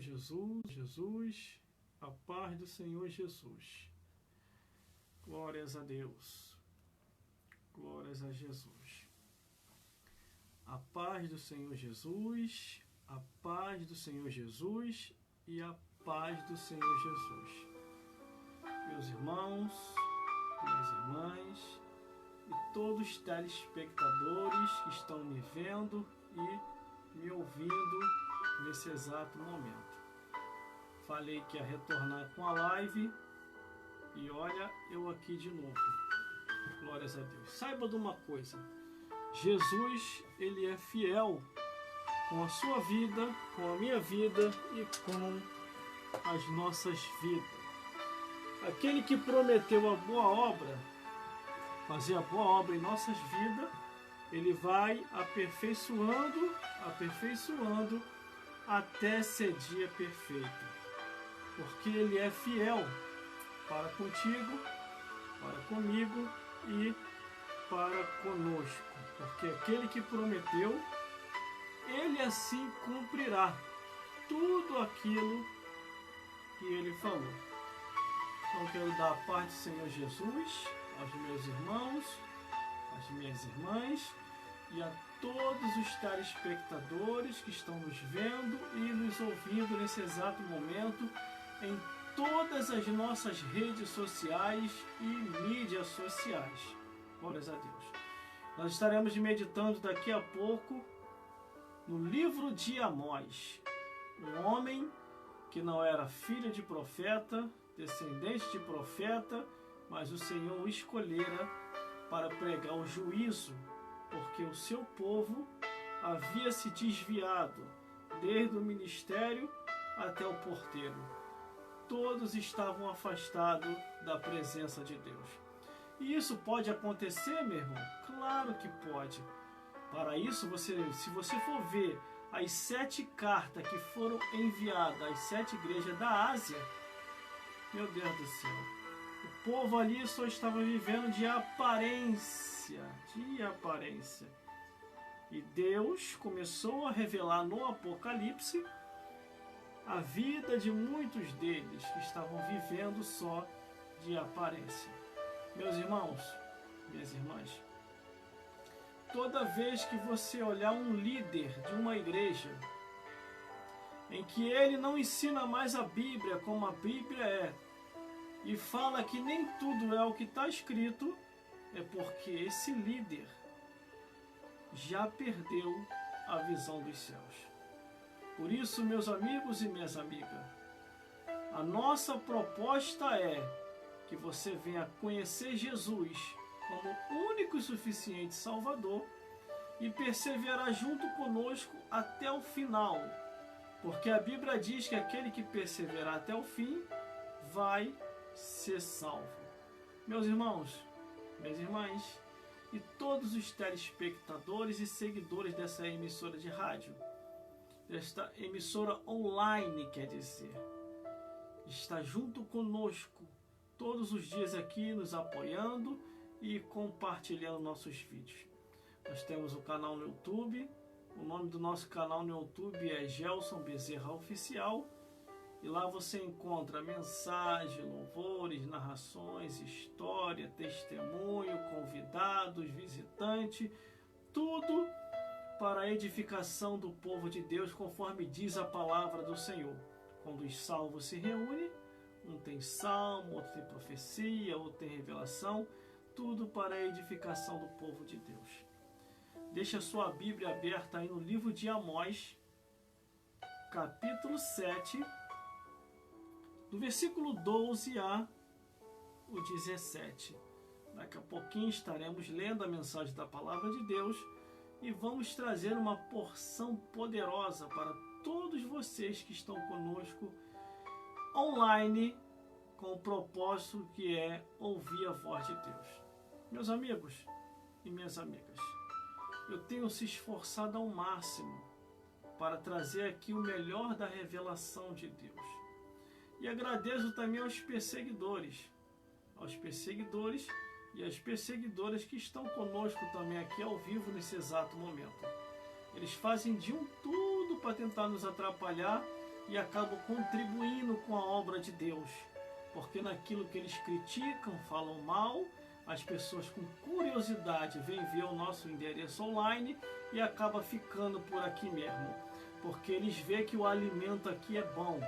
Jesus, a paz do Senhor Jesus. Glórias a Deus. Glórias a Jesus. A paz do Senhor Jesus, a paz do Senhor Jesus e a paz do Senhor Jesus. Meus irmãos, minhas irmãs e todos os telespectadores que estão me vendo e me ouvindo nesse exato momento. Falei que ia retornar com a live e olha eu aqui de novo. Glórias a Deus. Saiba de uma coisa, Jesus, ele é fiel com a sua vida, com a minha vida e com as nossas vidas. Aquele que prometeu a boa obra, fazer a boa obra em nossas vidas, ele vai aperfeiçoando até ser dia perfeito. Porque ele é fiel para contigo, para comigo e para conosco. Porque aquele que prometeu, ele assim cumprirá tudo aquilo que ele falou. Então quero dar a paz do Senhor Jesus aos meus irmãos, às minhas irmãs e a todos os telespectadores que estão nos vendo e nos ouvindo nesse exato momento em todas as nossas redes sociais e mídias sociais. Glórias a Deus. Nós estaremos meditando daqui a pouco no livro de Amós, um homem que não era filho de profeta, descendente de profeta, mas o Senhor o escolhera para pregar o juízo, porque o seu povo havia se desviado desde o ministério até o porteiro. Todos estavam afastados da presença de Deus. E isso pode acontecer, meu irmão? Claro que pode. Para isso, se você for ver as 7 cartas que foram enviadas às 7 igrejas da Ásia, meu Deus do céu, o povo ali só estava vivendo de aparência, E Deus começou a revelar no Apocalipse a vida de muitos deles que estavam vivendo só de aparência. Meus irmãos, minhas irmãs, toda vez que você olhar um líder de uma igreja em que ele não ensina mais a Bíblia como a Bíblia é, e fala que nem tudo é o que está escrito, é porque esse líder já perdeu a visão dos céus. Por isso, meus amigos e minhas amigas, a nossa proposta é que você venha conhecer Jesus como único e suficiente Salvador e perseverar junto conosco até o final. Porque a Bíblia diz que aquele que perseverar até o fim vai ser salvo. Meus irmãos, minhas irmãs e todos os telespectadores e seguidores dessa emissora de rádio, desta emissora online, quer dizer, está junto conosco todos os dias aqui nos apoiando e compartilhando nossos vídeos. Nós temos o canal no YouTube. O nome do nosso canal no YouTube é Gelson Bezerra Oficial. E lá você encontra mensagem, louvores, narrações, história, testemunho, convidados, visitante, tudo para a edificação do povo de Deus, conforme diz a palavra do Senhor. Quando os salvos se reúnem, um tem salmo, outro tem profecia, outro tem revelação, tudo para a edificação do povo de Deus. Deixa a sua Bíblia aberta aí no livro de Amós, capítulo 7, do versículo 12 a o 17. Daqui a pouquinho estaremos lendo a mensagem da palavra de Deus e vamos trazer uma porção poderosa para todos vocês que estão conosco online com o propósito que é ouvir a voz de Deus. Meus amigos e minhas amigas, eu tenho se esforçado ao máximo para trazer aqui o melhor da revelação de Deus. E agradeço também aos perseguidores e às perseguidoras que estão conosco também aqui ao vivo nesse exato momento. Eles fazem de tudo para tentar nos atrapalhar e acabam contribuindo com a obra de Deus. Porque naquilo que eles criticam, falam mal, as pessoas com curiosidade vêm ver o nosso endereço online e acaba ficando por aqui mesmo. Porque eles veem que o alimento aqui é bom,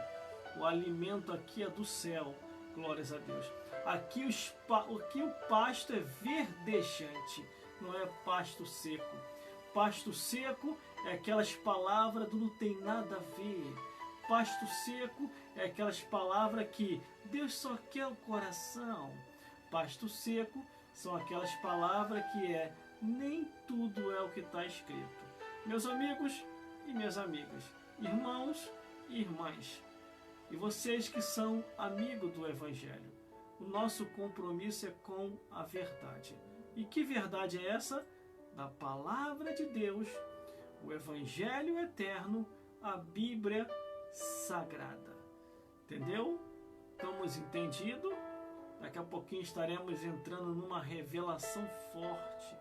o alimento aqui é do céu, glórias a Deus. Aqui o pasto é verdejante, não é pasto seco. Pasto seco é aquelas palavras do não tem nada a ver. Pasto seco é aquelas palavras que Deus só quer o coração. Pasto seco são aquelas palavras que nem tudo é o que está escrito. Meus amigos e minhas amigas, irmãos e irmãs, e vocês que são amigos do Evangelho, o nosso compromisso é com a verdade. E que verdade é essa? Da palavra de Deus, o Evangelho eterno, a Bíblia Sagrada. Entendeu? Estamos entendidos? Daqui a pouquinho estaremos entrando numa revelação forte.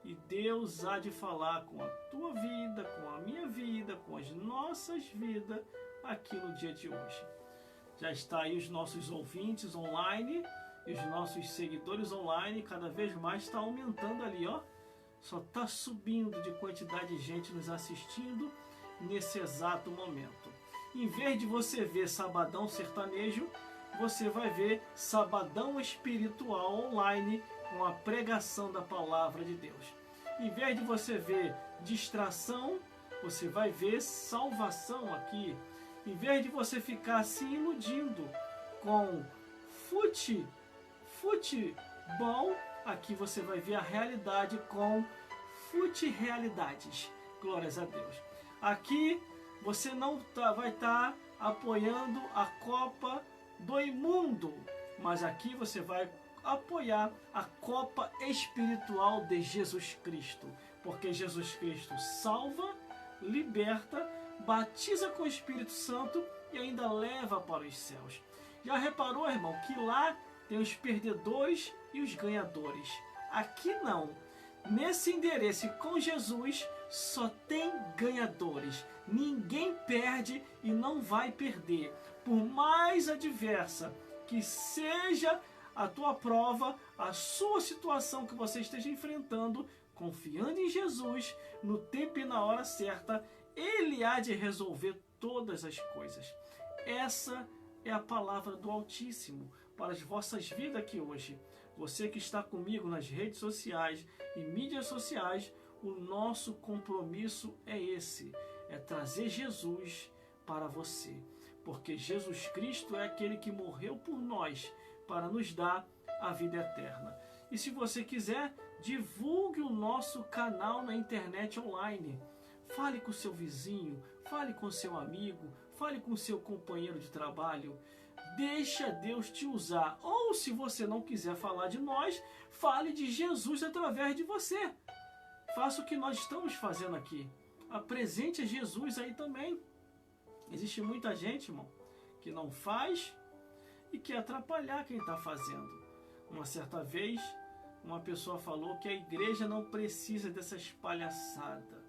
E Deus há de falar com a tua vida, com a minha vida, com as nossas vidas aqui no dia de hoje. Já está aí os nossos ouvintes online e os nossos seguidores online, cada vez mais está aumentando ali, ó. Só está subindo de quantidade de gente nos assistindo nesse exato momento. Em vez de você ver Sabadão Sertanejo, você vai ver Sabadão Espiritual online com a pregação da palavra de Deus. Em vez de você ver distração, você vai ver salvação aqui. Em vez de você ficar se iludindo com futebol, aqui você vai ver a realidade com fute-realidades. Glórias a Deus. Aqui você não vai estar apoiando a Copa do Imundo, mas aqui você vai apoiar a Copa Espiritual de Jesus Cristo, porque Jesus Cristo salva, liberta, batiza com o Espírito Santo e ainda leva para os céus. Já reparou, irmão, que lá tem os perdedores e os ganhadores? Aqui não. Nesse endereço com Jesus só tem ganhadores. Ninguém perde e não vai perder. Por mais adversa que seja a tua prova, a sua situação que você esteja enfrentando, confiando em Jesus, no tempo e na hora certa, Ele há de resolver todas as coisas. Essa é a palavra do Altíssimo para as vossas vidas aqui hoje. Você que está comigo nas redes sociais e mídias sociais, o nosso compromisso é esse, é trazer Jesus para você. Porque Jesus Cristo é aquele que morreu por nós para nos dar a vida eterna. E se você quiser, divulgue o nosso canal na internet online. Fale com seu vizinho, fale com seu amigo, fale com seu companheiro de trabalho. Deixa Deus te usar. Ou se você não quiser falar de nós, fale de Jesus através de você. Faça o que nós estamos fazendo aqui. Apresente Jesus aí também. Existe muita gente, irmão, que não faz e quer atrapalhar quem está fazendo. Uma certa vez, uma pessoa falou que a igreja não precisa dessas palhaçadas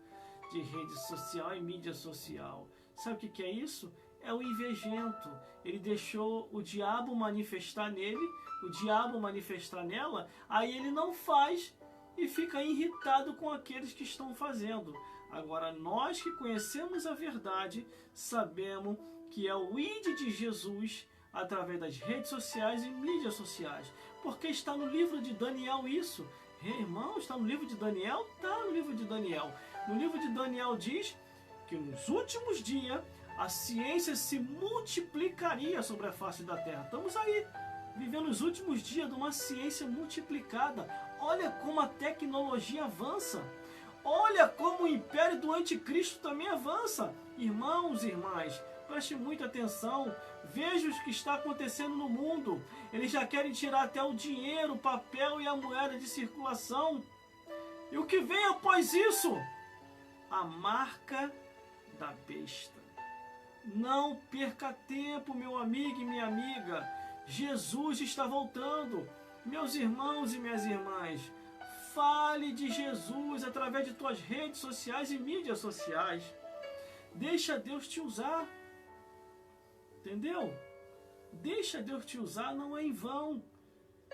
de rede social e mídia social. Sabe o que é isso? É o invejento. Ele deixou o diabo manifestar nele, o diabo manifestar nela, aí ele não faz e fica irritado com aqueles que estão fazendo. Agora, nós que conhecemos a verdade, sabemos que é o ID de Jesus através das redes sociais e mídias sociais. Porque está no livro de Daniel isso. Irmão, está no livro de Daniel? Está no livro de Daniel. No livro de Daniel diz que nos últimos dias a ciência se multiplicaria sobre a face da terra. Estamos aí, vivendo os últimos dias de uma ciência multiplicada. Olha como a tecnologia avança. Olha como o império do anticristo também avança. Irmãos e irmãs, preste muita atenção. Veja o que está acontecendo no mundo. Eles já querem tirar até o dinheiro, o papel e a moeda de circulação. E o que vem após isso? A marca da besta. Não perca tempo, meu amigo e minha amiga. Jesus está voltando. Meus irmãos e minhas irmãs, fale de Jesus através de tuas redes sociais e mídias sociais. Deixa Deus te usar. Entendeu? Deixa Deus te usar, não é em vão.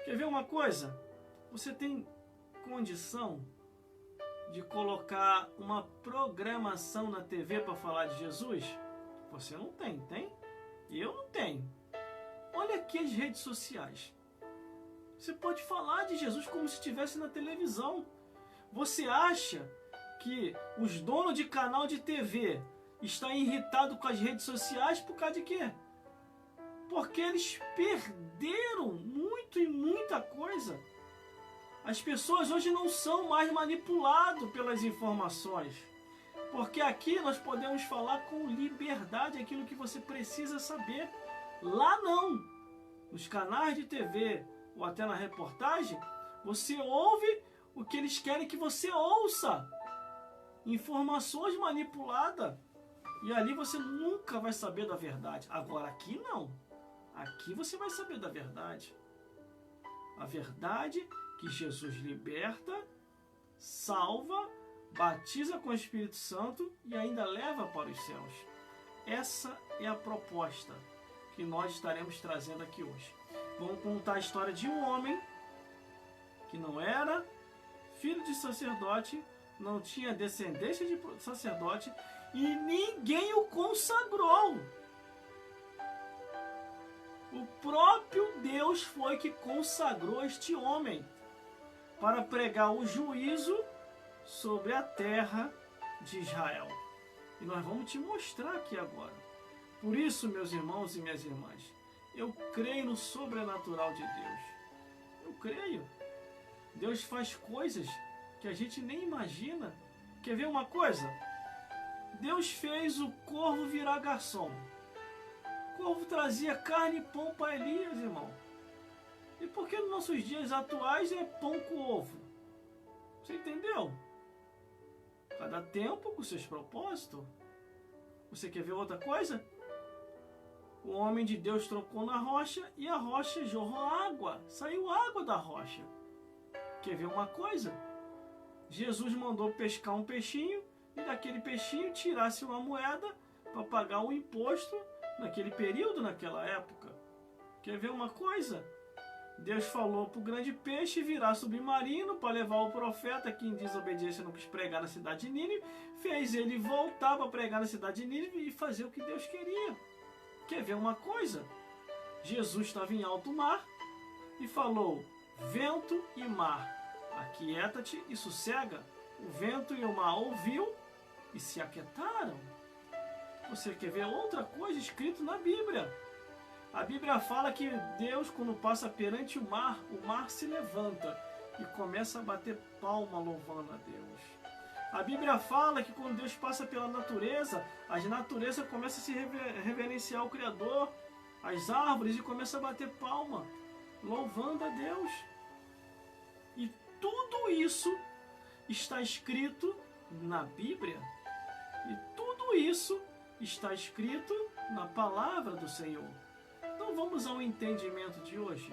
Quer ver uma coisa? Você tem condição de colocar uma programação na TV para falar de Jesus? Você não tem, tem? Eu não tenho. Olha aqui as redes sociais. Você pode falar de Jesus como se estivesse na televisão. Você acha que os donos de canal de TV estão irritados com as redes sociais por causa de quê? Porque eles perderam muito e muita coisa. As pessoas hoje não são mais manipuladas pelas informações. Porque aqui nós podemos falar com liberdade aquilo que você precisa saber. Lá não. Nos canais de TV ou até na reportagem, você ouve o que eles querem que você ouça. Informações manipuladas. E ali você nunca vai saber da verdade. Agora aqui não. Aqui você vai saber da verdade. A verdade que Jesus liberta, salva, batiza com o Espírito Santo e ainda leva para os céus. Essa é a proposta que nós estaremos trazendo aqui hoje. Vamos contar a história de um homem que não era filho de sacerdote, não tinha descendência de sacerdote e ninguém o consagrou. O próprio Deus foi que consagrou este homem para pregar o juízo sobre a terra de Israel. E nós vamos te mostrar aqui agora. Por isso, meus irmãos e minhas irmãs, eu creio no sobrenatural de Deus. Eu creio. Deus faz coisas que a gente nem imagina. Quer ver uma coisa? Deus fez o corvo virar garçom. O corvo trazia carne e pão para Elias, irmão. E por que nos nossos dias atuais é pão com ovo? Você entendeu? Cada tempo com seus propósitos. Você quer ver outra coisa? O homem de Deus trocou na rocha e a rocha jorrou água. Saiu água da rocha. Quer ver uma coisa? Jesus mandou pescar um peixinho e daquele peixinho tirasse uma moeda para pagar o imposto naquele período, naquela época. Quer ver uma coisa? Deus falou para o grande peixe virar submarino para levar o profeta que em desobediência não quis pregar na cidade de Nínive, fez ele voltar para pregar na cidade de Nínive e fazer o que Deus queria. Quer ver uma coisa? Jesus estava em alto mar e falou: vento e mar, aquieta-te e sossega. O vento e o mar ouviu e se aquietaram. Você quer ver outra coisa escrito na Bíblia? A Bíblia fala que Deus, quando passa perante o mar se levanta e começa a bater palma louvando a Deus. A Bíblia fala que quando Deus passa pela natureza, as naturezas começam a se reverenciar ao Criador, as árvores, e começam a bater palma, louvando a Deus. E tudo isso está escrito na Bíblia. E tudo isso está escrito na palavra do Senhor. Então vamos ao entendimento de hoje.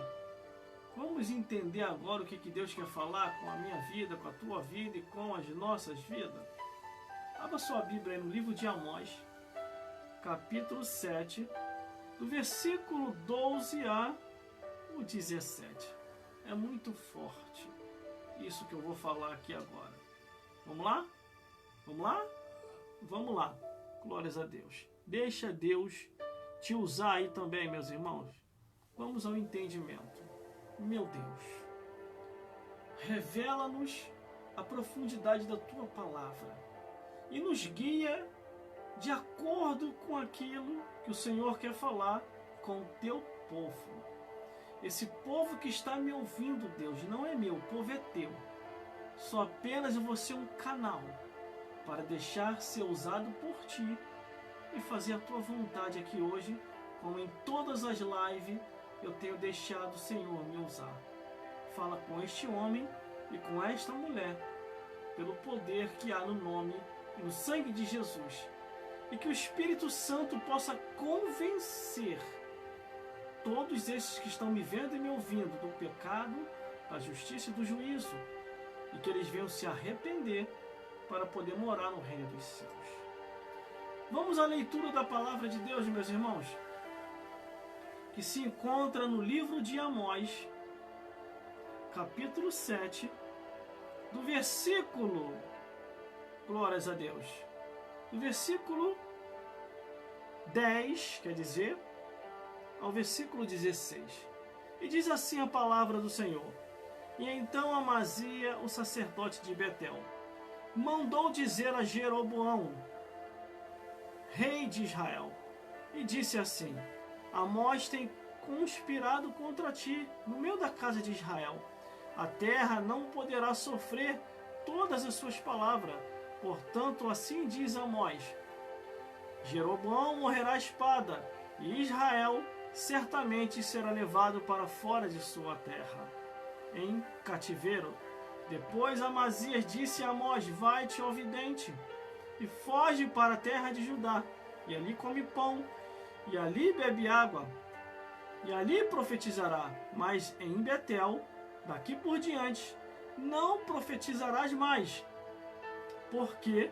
Vamos entender agora o que Deus quer falar com a minha vida, com a tua vida e com as nossas vidas. Abra sua Bíblia aí no livro de Amós, capítulo 7, do versículo 12 a 17. É muito forte isso que eu vou falar aqui agora. Vamos lá? Vamos lá? Vamos lá. Glórias a Deus. Deixa Deus te usar aí também, meus irmãos. Vamos ao entendimento. Meu Deus, revela-nos a profundidade da Tua palavra e nos guia de acordo com aquilo que o Senhor quer falar com o Teu povo. Esse povo que está me ouvindo, Deus, não é meu, o povo é Teu. Só apenas eu vou ser um canal para deixar ser usado por Ti e fazer a Tua vontade aqui hoje, como em todas as lives eu tenho deixado o Senhor me usar. Fala com este homem e com esta mulher, pelo poder que há no nome e no sangue de Jesus. E que o Espírito Santo possa convencer todos esses que estão me vendo e me ouvindo do pecado, da justiça e do juízo. E que eles venham se arrepender para poder morar no reino dos céus. Vamos à leitura da palavra de Deus, meus irmãos. que se encontra no livro de Amós, capítulo 7, do versículo, glórias a Deus, do versículo 10, quer dizer, ao versículo 16. E diz assim a palavra do Senhor: E então Amazia, o sacerdote de Betel, mandou dizer a Jeroboão, rei de Israel, e disse assim: Amós tem conspirado contra ti no meio da casa de Israel. A terra não poderá sofrer todas as suas palavras. Portanto, assim diz Amós: Jeroboão morrerá à espada, e Israel certamente será levado para fora de sua terra, em cativeiro. Depois Amazias disse a Amós: Vai-te, ó vidente, e foge para a terra de Judá, e ali come pão, e ali bebe água, e ali profetizará. Mas em Betel, daqui por diante, não profetizarás mais, porque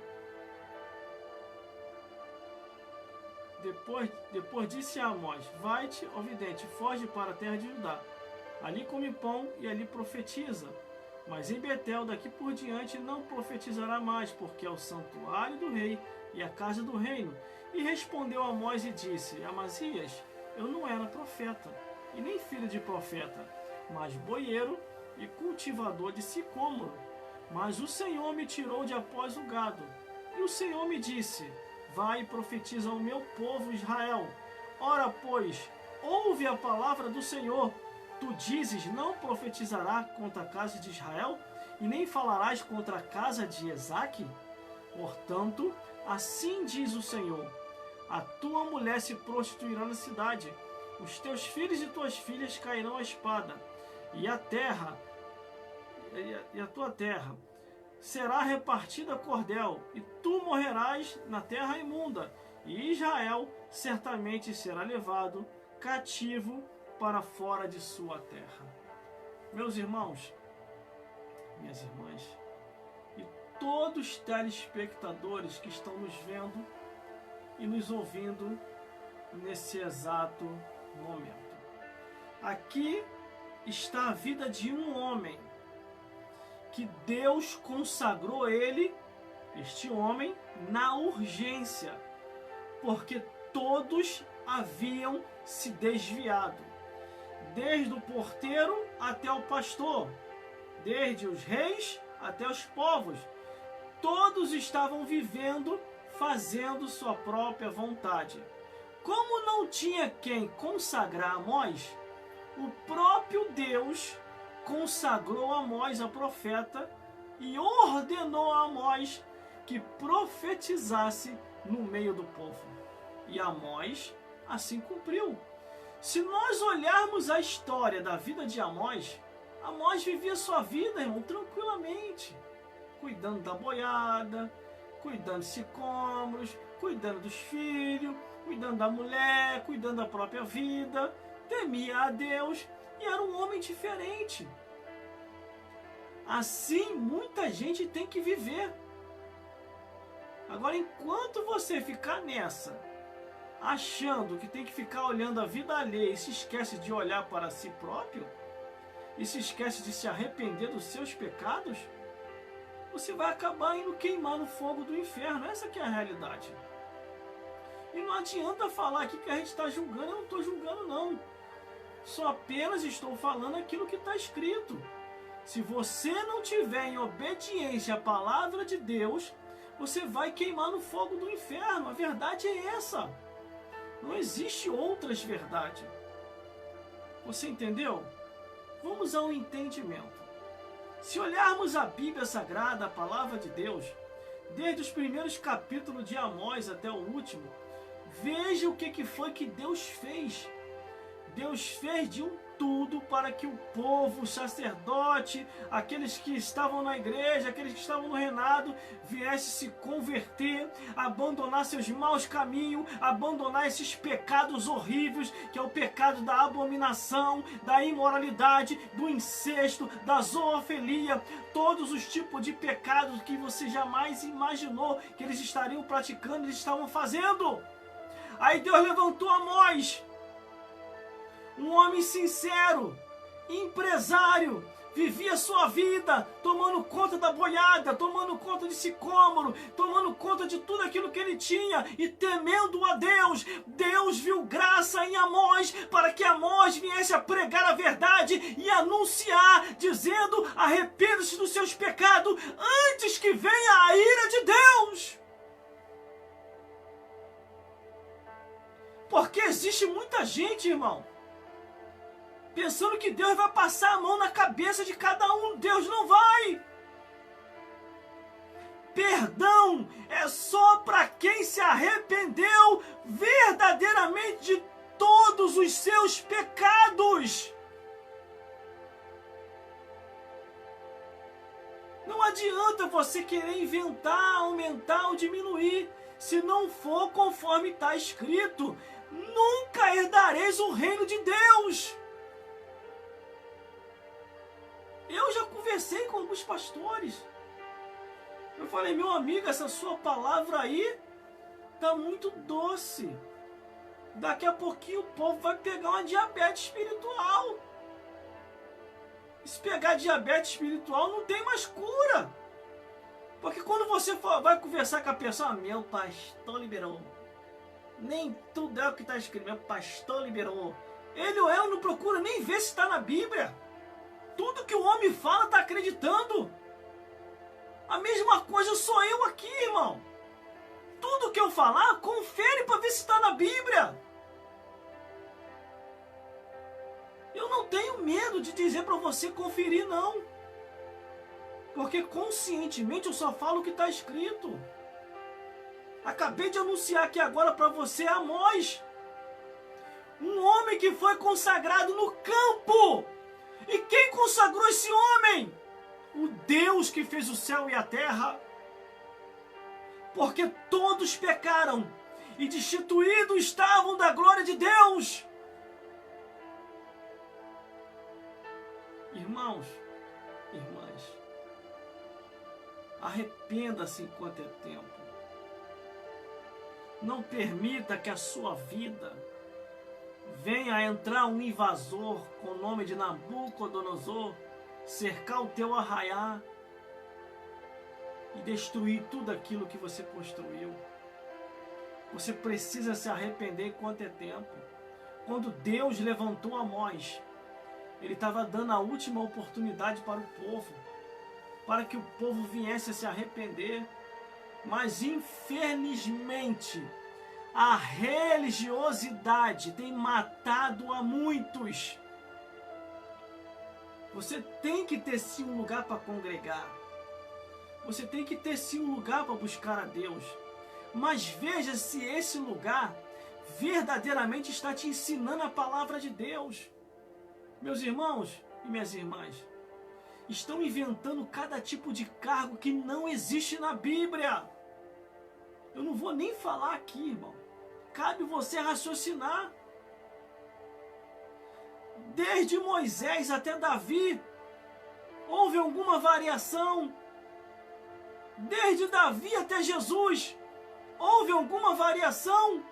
depois disse a Amós: Vai-te, ó vidente, foge para a terra de Judá, ali come pão e ali profetiza. Mas em Betel, daqui por diante, não profetizará mais, porque é o santuário do rei e a casa do reino. E respondeu Amós e disse: Amazias, eu não era profeta, e nem filho de profeta, mas boieiro e cultivador de sicômoro. Mas o Senhor me tirou de após o gado, e o Senhor me disse: Vai e profetiza ao meu povo Israel. Ora, pois, ouve a palavra do Senhor. Tu dizes: Não profetizará contra a casa de Israel, e nem falarás contra a casa de Esaque? Portanto, assim diz o Senhor: A tua mulher se prostituirá na cidade, os teus filhos e tuas filhas cairão à espada, e a tua terra será repartida a cordel, e tu morrerás na terra imunda, e Israel certamente será levado cativo para fora de sua terra. Meus irmãos, minhas irmãs, e todos os telespectadores que estão nos vendo e nos ouvindo nesse exato momento. Aqui está a vida de um homem que Deus consagrou este homem, na urgência, porque todos haviam se desviado, desde o porteiro até o pastor, desde os reis até os povos. Todos estavam vivendo, fazendo sua própria vontade. Como não tinha quem consagrar Amós, o próprio Deus consagrou Amós a profeta e ordenou a Amós que profetizasse no meio do povo. E Amós assim cumpriu. Se nós olharmos a história da vida de Amós, Amós vivia sua vida, irmão, tranquilamente, cuidando da boiada, cuidando de sicômoros, cuidando dos filhos, cuidando da mulher, cuidando da própria vida, temia a Deus e era um homem diferente. Assim, muita gente tem que viver. Agora, enquanto você ficar nessa, achando que tem que ficar olhando a vida alheia e se esquece de olhar para si próprio, e se esquece de se arrepender dos seus pecados, você vai acabar indo queimar no fogo do inferno. Essa que é a realidade. E não adianta falar aqui que a gente está julgando. Eu não estou julgando, não. Só apenas estou falando aquilo que está escrito. Se você não tiver em obediência à palavra de Deus, você vai queimar no fogo do inferno. A verdade é essa. Não existe outras verdades. Você entendeu? Vamos ao entendimento. Se olharmos a Bíblia Sagrada, a palavra de Deus, desde os primeiros capítulos de Amós até o último, veja o que foi que Deus fez. Deus fez de um tudo para que o povo, o sacerdote, aqueles que estavam na igreja, aqueles que estavam no reinado, viessem se converter, abandonar seus maus caminhos, abandonar esses pecados horríveis, que é o pecado da abominação, da imoralidade, do incesto, da zoofilia, todos os tipos de pecados que você jamais imaginou que eles estariam praticando, eles estavam fazendo. Aí Deus levantou Amós. um homem sincero, empresário, vivia sua vida tomando conta da boiada, tomando conta de sicômoro, tomando conta de tudo aquilo que ele tinha e temendo a Deus. Deus viu graça em Amós para que Amós viesse a pregar a verdade e anunciar, dizendo: arrependa-se dos seus pecados antes que venha a ira de Deus. Porque existe muita gente, irmão, pensando que Deus vai passar a mão na cabeça de cada um. Deus não vai. Perdão é só para quem se arrependeu verdadeiramente de todos os seus pecados. Não adianta você querer inventar, aumentar ou diminuir, se não for conforme está escrito. Nunca herdareis o reino de Deus. Eu já conversei com alguns pastores. Eu falei: meu amigo, essa sua palavra aí tá muito doce. Daqui a pouquinho o povo vai pegar uma diabetes espiritual. Se pegar diabetes espiritual, não tem mais cura. Porque quando você vai conversar com a pessoa: meu pastor liberou. Nem tudo é o que está escrito. Meu pastor liberou. Ele ou ela não procura nem ver se está na Bíblia. Tudo que o homem fala está acreditando. A mesma coisa sou eu aqui, irmão. Tudo que eu falar, confere para ver se está na Bíblia. Eu não tenho medo de dizer para você conferir, não. Porque conscientemente eu só falo o que está escrito. Acabei de anunciar aqui agora para você Amós. Um homem que foi consagrado no campo. E quem consagrou esse homem? O Deus que fez o céu e a terra. Porque todos pecaram e destituídos estavam da glória de Deus. Irmãos, irmãs, arrependa-se enquanto é tempo. Não permita que a sua vida venha a entrar um invasor com o nome de Nabucodonosor, cercar o teu arraiá e destruir tudo aquilo que você construiu. Você precisa se arrepender enquanto é tempo. Quando Deus levantou Amós, Ele estava dando a última oportunidade para o povo, para que o povo viesse a se arrepender. Mas infelizmente a religiosidade tem matado a muitos. Você tem que ter sim um lugar para congregar. Você tem que ter sim um lugar para buscar a Deus. Mas veja se esse lugar verdadeiramente está te ensinando a palavra de Deus. Meus irmãos e minhas irmãs, estão inventando cada tipo de cargo que não existe na Bíblia. Eu não vou nem falar aqui, irmão. Cabe você raciocinar. Desde Moisés até Davi, houve alguma variação? Desde Davi até Jesus, houve alguma variação?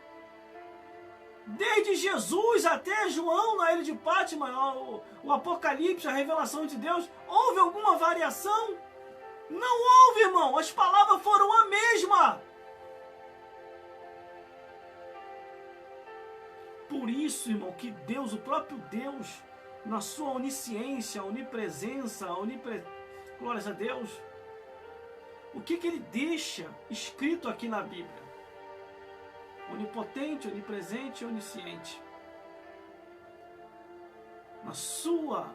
Desde Jesus até João na ilha de Pátima, o Apocalipse, a revelação de Deus, houve alguma variação? Não houve, irmão. As palavras foram a mesma. Por isso, irmão, que Deus, o próprio Deus, na sua onisciência, onipresença, glórias a Deus, o que Ele deixa escrito aqui na Bíblia? Onipotente, onipresente e onisciente. Na sua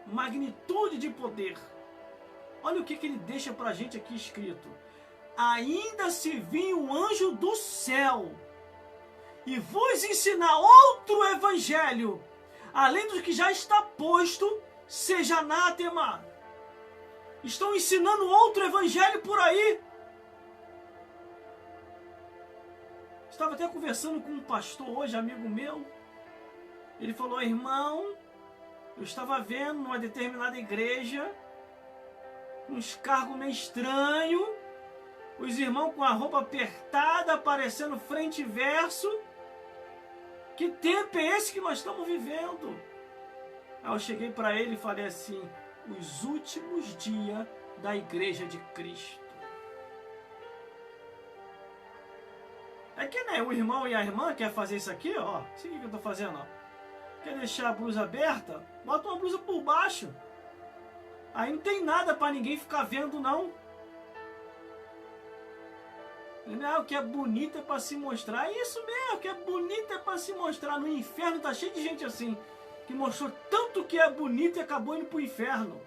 magnitude de poder. Olha o que Ele deixa para a gente aqui escrito. Ainda se vir um anjo do céu e vos ensinar outro evangelho, além do que já está posto, seja anátema. Estão ensinando outro evangelho por aí. Estava até conversando com um pastor hoje, amigo meu. Ele falou: irmão, eu estava vendo numa determinada igreja uns cargos meio estranhos, os irmãos com a roupa apertada, aparecendo frente e verso, Que tempo é esse que nós estamos vivendo? Aí eu cheguei para ele e falei assim: os últimos dias da Igreja de Cristo. É que nem o irmão e a irmã quer fazer isso aqui, ó. Isso aqui que eu tô fazendo, ó. Quer deixar a blusa aberta? Bota uma blusa por baixo. Aí não tem nada para ninguém ficar vendo, não. O que é bonito é para se mostrar. É isso mesmo, o que é bonito é para se mostrar. No inferno tá cheio de gente assim, que mostrou tanto que é bonito e acabou indo pro inferno.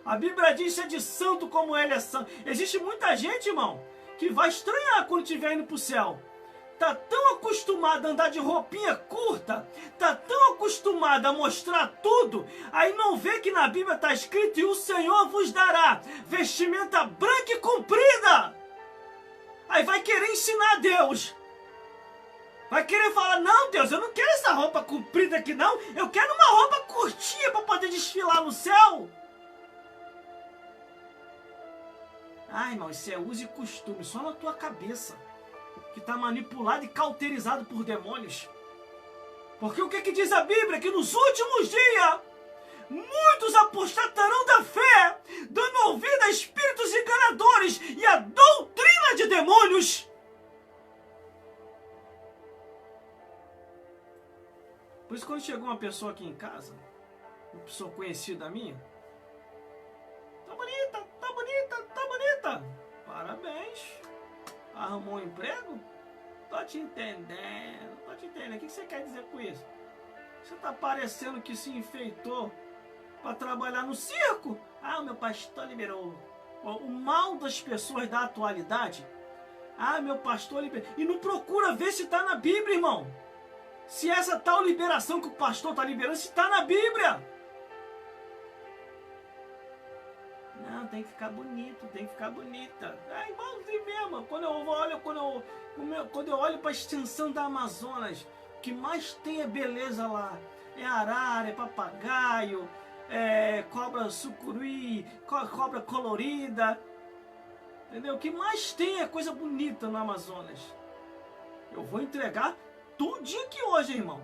A Bíblia diz que é de santo como ele é santo. Existe muita gente, irmão, que vai estranhar quando estiver indo pro céu. Tá tão acostumado a andar de roupinha curta, tá tão acostumado a mostrar tudo, aí não vê que na Bíblia está escrito: e o Senhor vos dará vestimenta branca e comprida. Aí vai querer ensinar a Deus. Vai querer falar: não, Deus, eu não quero essa roupa comprida aqui não, eu quero uma roupa curtinha para poder desfilar no céu. Ai, irmão, isso é uso e costume, só na tua cabeça, que está manipulado e cauterizado por demônios. Porque o que diz a Bíblia? Que nos últimos dias, muitos apostatarão da fé, dando ouvido a espíritos enganadores e a doutrina de demônios. Por isso, quando chegou uma pessoa aqui em casa, uma pessoa conhecida minha: tá bonita, tá bonita, tá bonita. Parabéns. Arrumou um emprego? Tô te entendendo, tô te entendendo. O que você quer dizer com isso? Você tá parecendo que se enfeitou para trabalhar no circo? Ah, o meu pastor liberou. O mal das pessoas da atualidade: ah, meu pastor liberou. E não procura ver se tá na Bíblia, irmão. Se essa tal liberação que o pastor tá liberando, se tá na Bíblia. Não, tem que ficar bonito, tem que ficar bonita. É igualzinho mesmo. Quando eu olho para a extensão da Amazonas, o que mais tem é beleza lá. É arara, é papagaio, é cobra sucuri, cobra colorida. Entendeu? O que mais tem é coisa bonita no Amazonas. Eu vou entregar tudinho aqui hoje, irmão.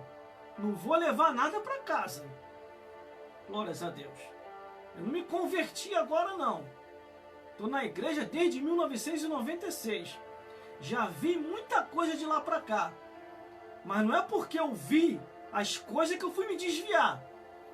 Não vou levar nada para casa. Glórias a Deus. Eu não me converti agora, não. Estou na igreja desde 1996. Já vi muita coisa de lá para cá. Mas não é porque eu vi as coisas que eu fui me desviar.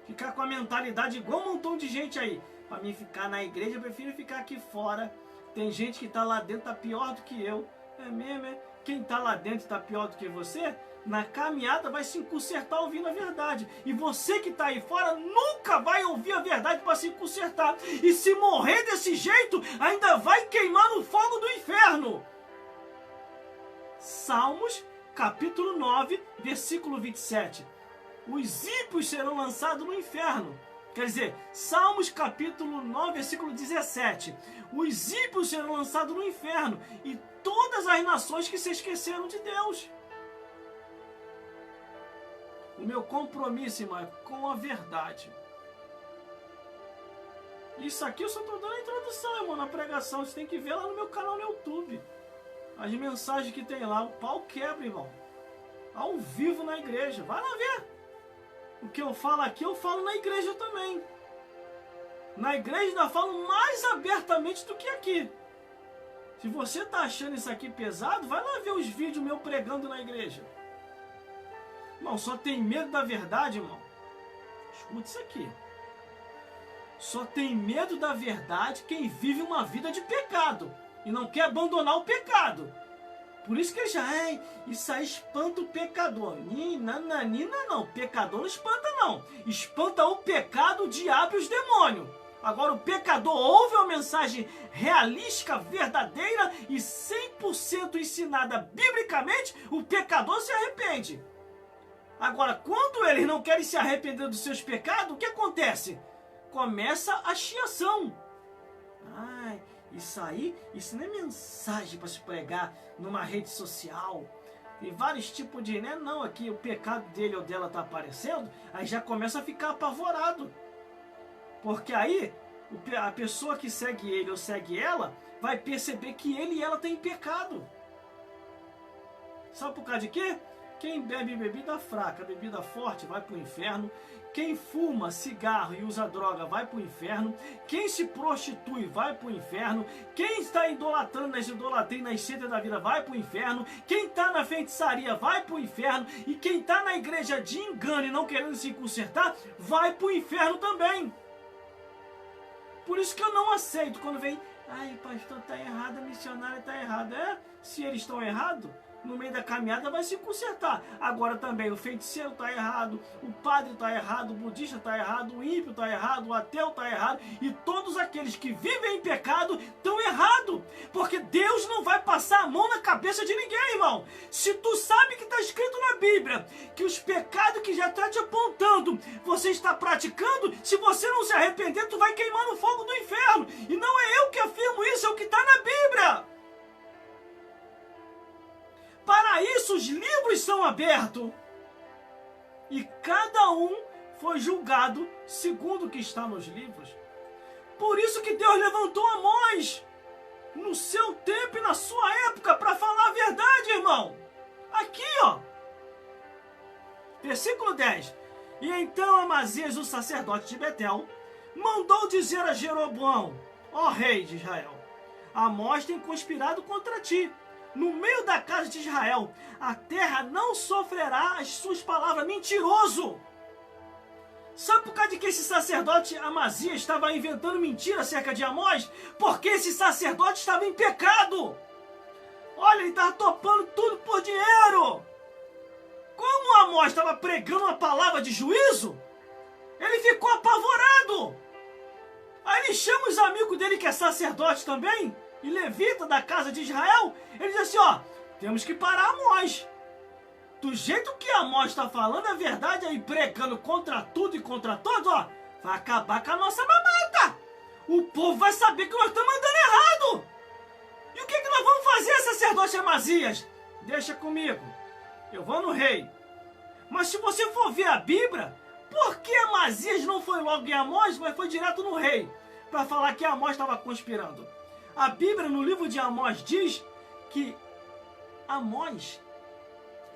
Ficar com a mentalidade igual um montão de gente aí. Para mim ficar na igreja, eu prefiro ficar aqui fora. Tem gente que está lá dentro, está pior do que eu. É mesmo, é? Quem está lá dentro está pior do que você? Na caminhada vai se consertar ouvindo a verdade. E você que está aí fora nunca vai ouvir a verdade para se consertar. E se morrer desse jeito, ainda vai queimar no fogo do inferno. Salmos, capítulo 9, versículo 27. Os ímpios serão lançados no inferno. Quer dizer, Salmos, capítulo 9, versículo 17. Os ímpios serão lançados no inferno. E todas as nações que se esqueceram de Deus. O meu compromisso, irmão, é com a verdade. Isso aqui eu só estou dando a introdução, irmão, na pregação. Você tem que ver lá no meu canal no YouTube. As mensagens que tem lá, o pau quebra, irmão. Ao vivo na igreja. Vai lá ver. O que eu falo aqui, eu falo na igreja também. Na igreja ainda falo mais abertamente do que aqui. Se você está achando isso aqui pesado, vai lá ver os vídeos meus pregando na igreja. Irmão, só tem medo da verdade, irmão. Escute isso aqui. Só tem medo da verdade quem vive uma vida de pecado e não quer abandonar o pecado. Por isso que ele já, isso aí espanta o pecador. Nananina não, pecador não espanta não. Espanta o pecado, o diabo e os demônios. Agora o pecador ouve uma mensagem realística, verdadeira e 100% ensinada biblicamente, o pecador se arrepende. Agora, quando eles não querem se arrepender dos seus pecados, o que acontece? Começa a chiação. Isso não é mensagem para se pregar numa rede social. Tem vários tipos de, né? Não, aqui o pecado dele ou dela está aparecendo, aí já começa a ficar apavorado. Porque aí, a pessoa que segue ele ou segue ela, vai perceber que ele e ela têm pecado. Sabe por causa de quê? Quem bebe bebida fraca, bebida forte, vai para o inferno. Quem fuma cigarro e usa droga vai para o inferno. Quem se prostitui vai para o inferno. Quem está idolatrando nas idolatrias, nas seitas da vida vai para o inferno. Quem está na feitiçaria vai para o inferno. E quem está na igreja de engano e não querendo se consertar, vai para o inferno também. Por isso que eu não aceito quando vem: ai, o pastor está errado, a missionária está errada. Se eles estão errados, no meio da caminhada vai se consertar. Agora também o feiticeiro está errado, o padre está errado, o budista está errado, o ímpio está errado, o ateu está errado, e todos aqueles que vivem em pecado estão errados, porque Deus não vai passar a mão na cabeça de ninguém, irmão. Se tu sabe que está escrito na Bíblia que os pecados que já está te apontando, você está praticando, se você não se arrepender, tu vai queimar no fogo do inferno. E não é eu que afirmo isso, é o que está na Bíblia. Para isso os livros são abertos, e cada um foi julgado segundo o que está nos livros. Por isso que Deus levantou Amós no seu tempo e na sua época para falar a verdade, irmão. Aqui, ó, versículo 10. E então Amazias, o sacerdote de Betel, mandou dizer a Jeroboão: ó rei de Israel, Amós tem conspirado contra ti. No meio da casa de Israel, a terra não sofrerá as suas palavras. Mentiroso! Sabe por causa de que esse sacerdote Amazias estava inventando mentira acerca de Amós? Porque esse sacerdote estava em pecado. Olha, ele estava topando tudo por dinheiro. Como Amós estava pregando uma palavra de juízo, ele ficou apavorado. Aí ele chama os amigos dele, que é sacerdote também, e levita da casa de Israel. Ele diz assim: ó, temos que parar Amós. Do jeito que Amós está falando a verdade aí, pregando contra tudo e contra todos, ó, vai acabar com a nossa mamata. O povo vai saber que nós estamos andando errado. E o que nós vamos fazer, sacerdote Amazias? Deixa comigo, eu vou no rei. Mas se você for ver a Bíblia, por que Amazias não foi logo em Amós, mas foi direto no rei, para falar que Amós estava conspirando? A Bíblia, no livro de Amós, diz que Amós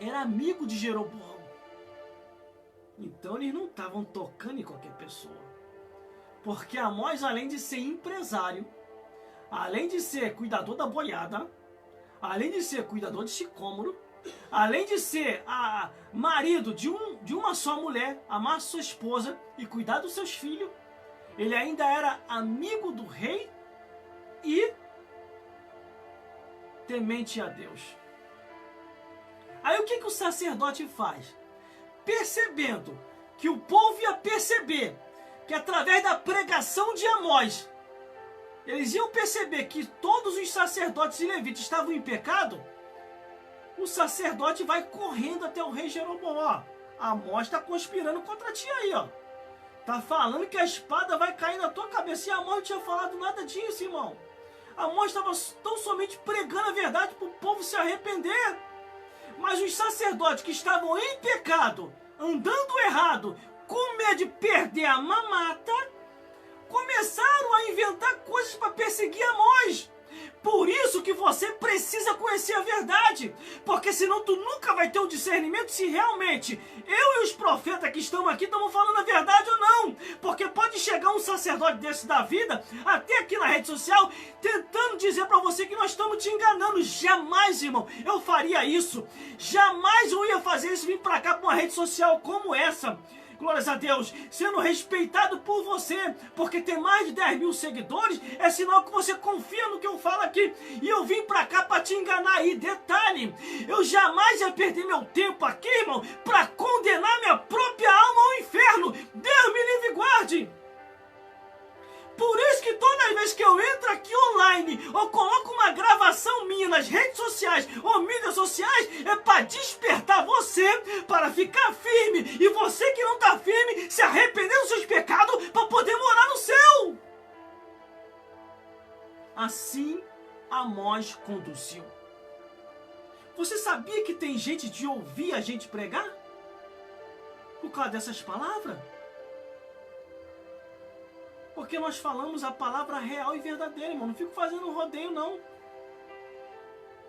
era amigo de Jeroboão. Então eles não estavam tocando em qualquer pessoa. Porque Amós, além de ser empresário, além de ser cuidador da boiada, além de ser cuidador de sicômoro, além de ser marido de uma só mulher, amar sua esposa e cuidar dos seus filhos, ele ainda era amigo do rei e temente a Deus. Aí o que o sacerdote faz? Percebendo que o povo ia perceber que através da pregação de Amós, eles iam perceber que todos os sacerdotes e levitas estavam em pecado, o sacerdote vai correndo até o rei Jeroboão. Ó, Amós está conspirando contra ti aí, ó. Tá falando que a espada vai cair na tua cabeça. E Amós não tinha falado nada disso, irmão. Amós estava tão somente pregando a verdade para o povo se arrepender. Mas os sacerdotes que estavam em pecado, andando errado, com medo de perder a mamata, começaram a inventar coisas para perseguir Amós. Por isso que você precisa conhecer a verdade, porque senão tu nunca vai ter o discernimento se realmente eu e os profetas que estão aqui estamos falando a verdade ou não. Porque pode chegar um sacerdote desse da vida, até aqui na rede social, tentando dizer para você que nós estamos te enganando. Jamais, irmão, eu faria isso. Jamais eu ia fazer isso, vir para cá para uma rede social como essa. Glórias a Deus, sendo respeitado por você, porque tem mais de 10 mil seguidores, é sinal que você confia no que eu falo aqui. E eu vim pra cá pra te enganar aí. Detalhe, eu jamais ia perder meu tempo aqui, irmão, pra condenar minha própria alma ao inferno. Deus me livre e guarde. Por isso que toda vez que eu entro aqui online, ou coloco uma gravação minha nas redes sociais ou mídias sociais, é para despertar você para ficar firme, e você que não está firme, se arrepender dos seus pecados para poder morar no céu. Assim Amós conduziu. Você sabia que tem gente de ouvir a gente pregar? Por causa dessas palavras? Porque nós falamos a palavra real e verdadeira, irmão. Não fico fazendo rodeio, não.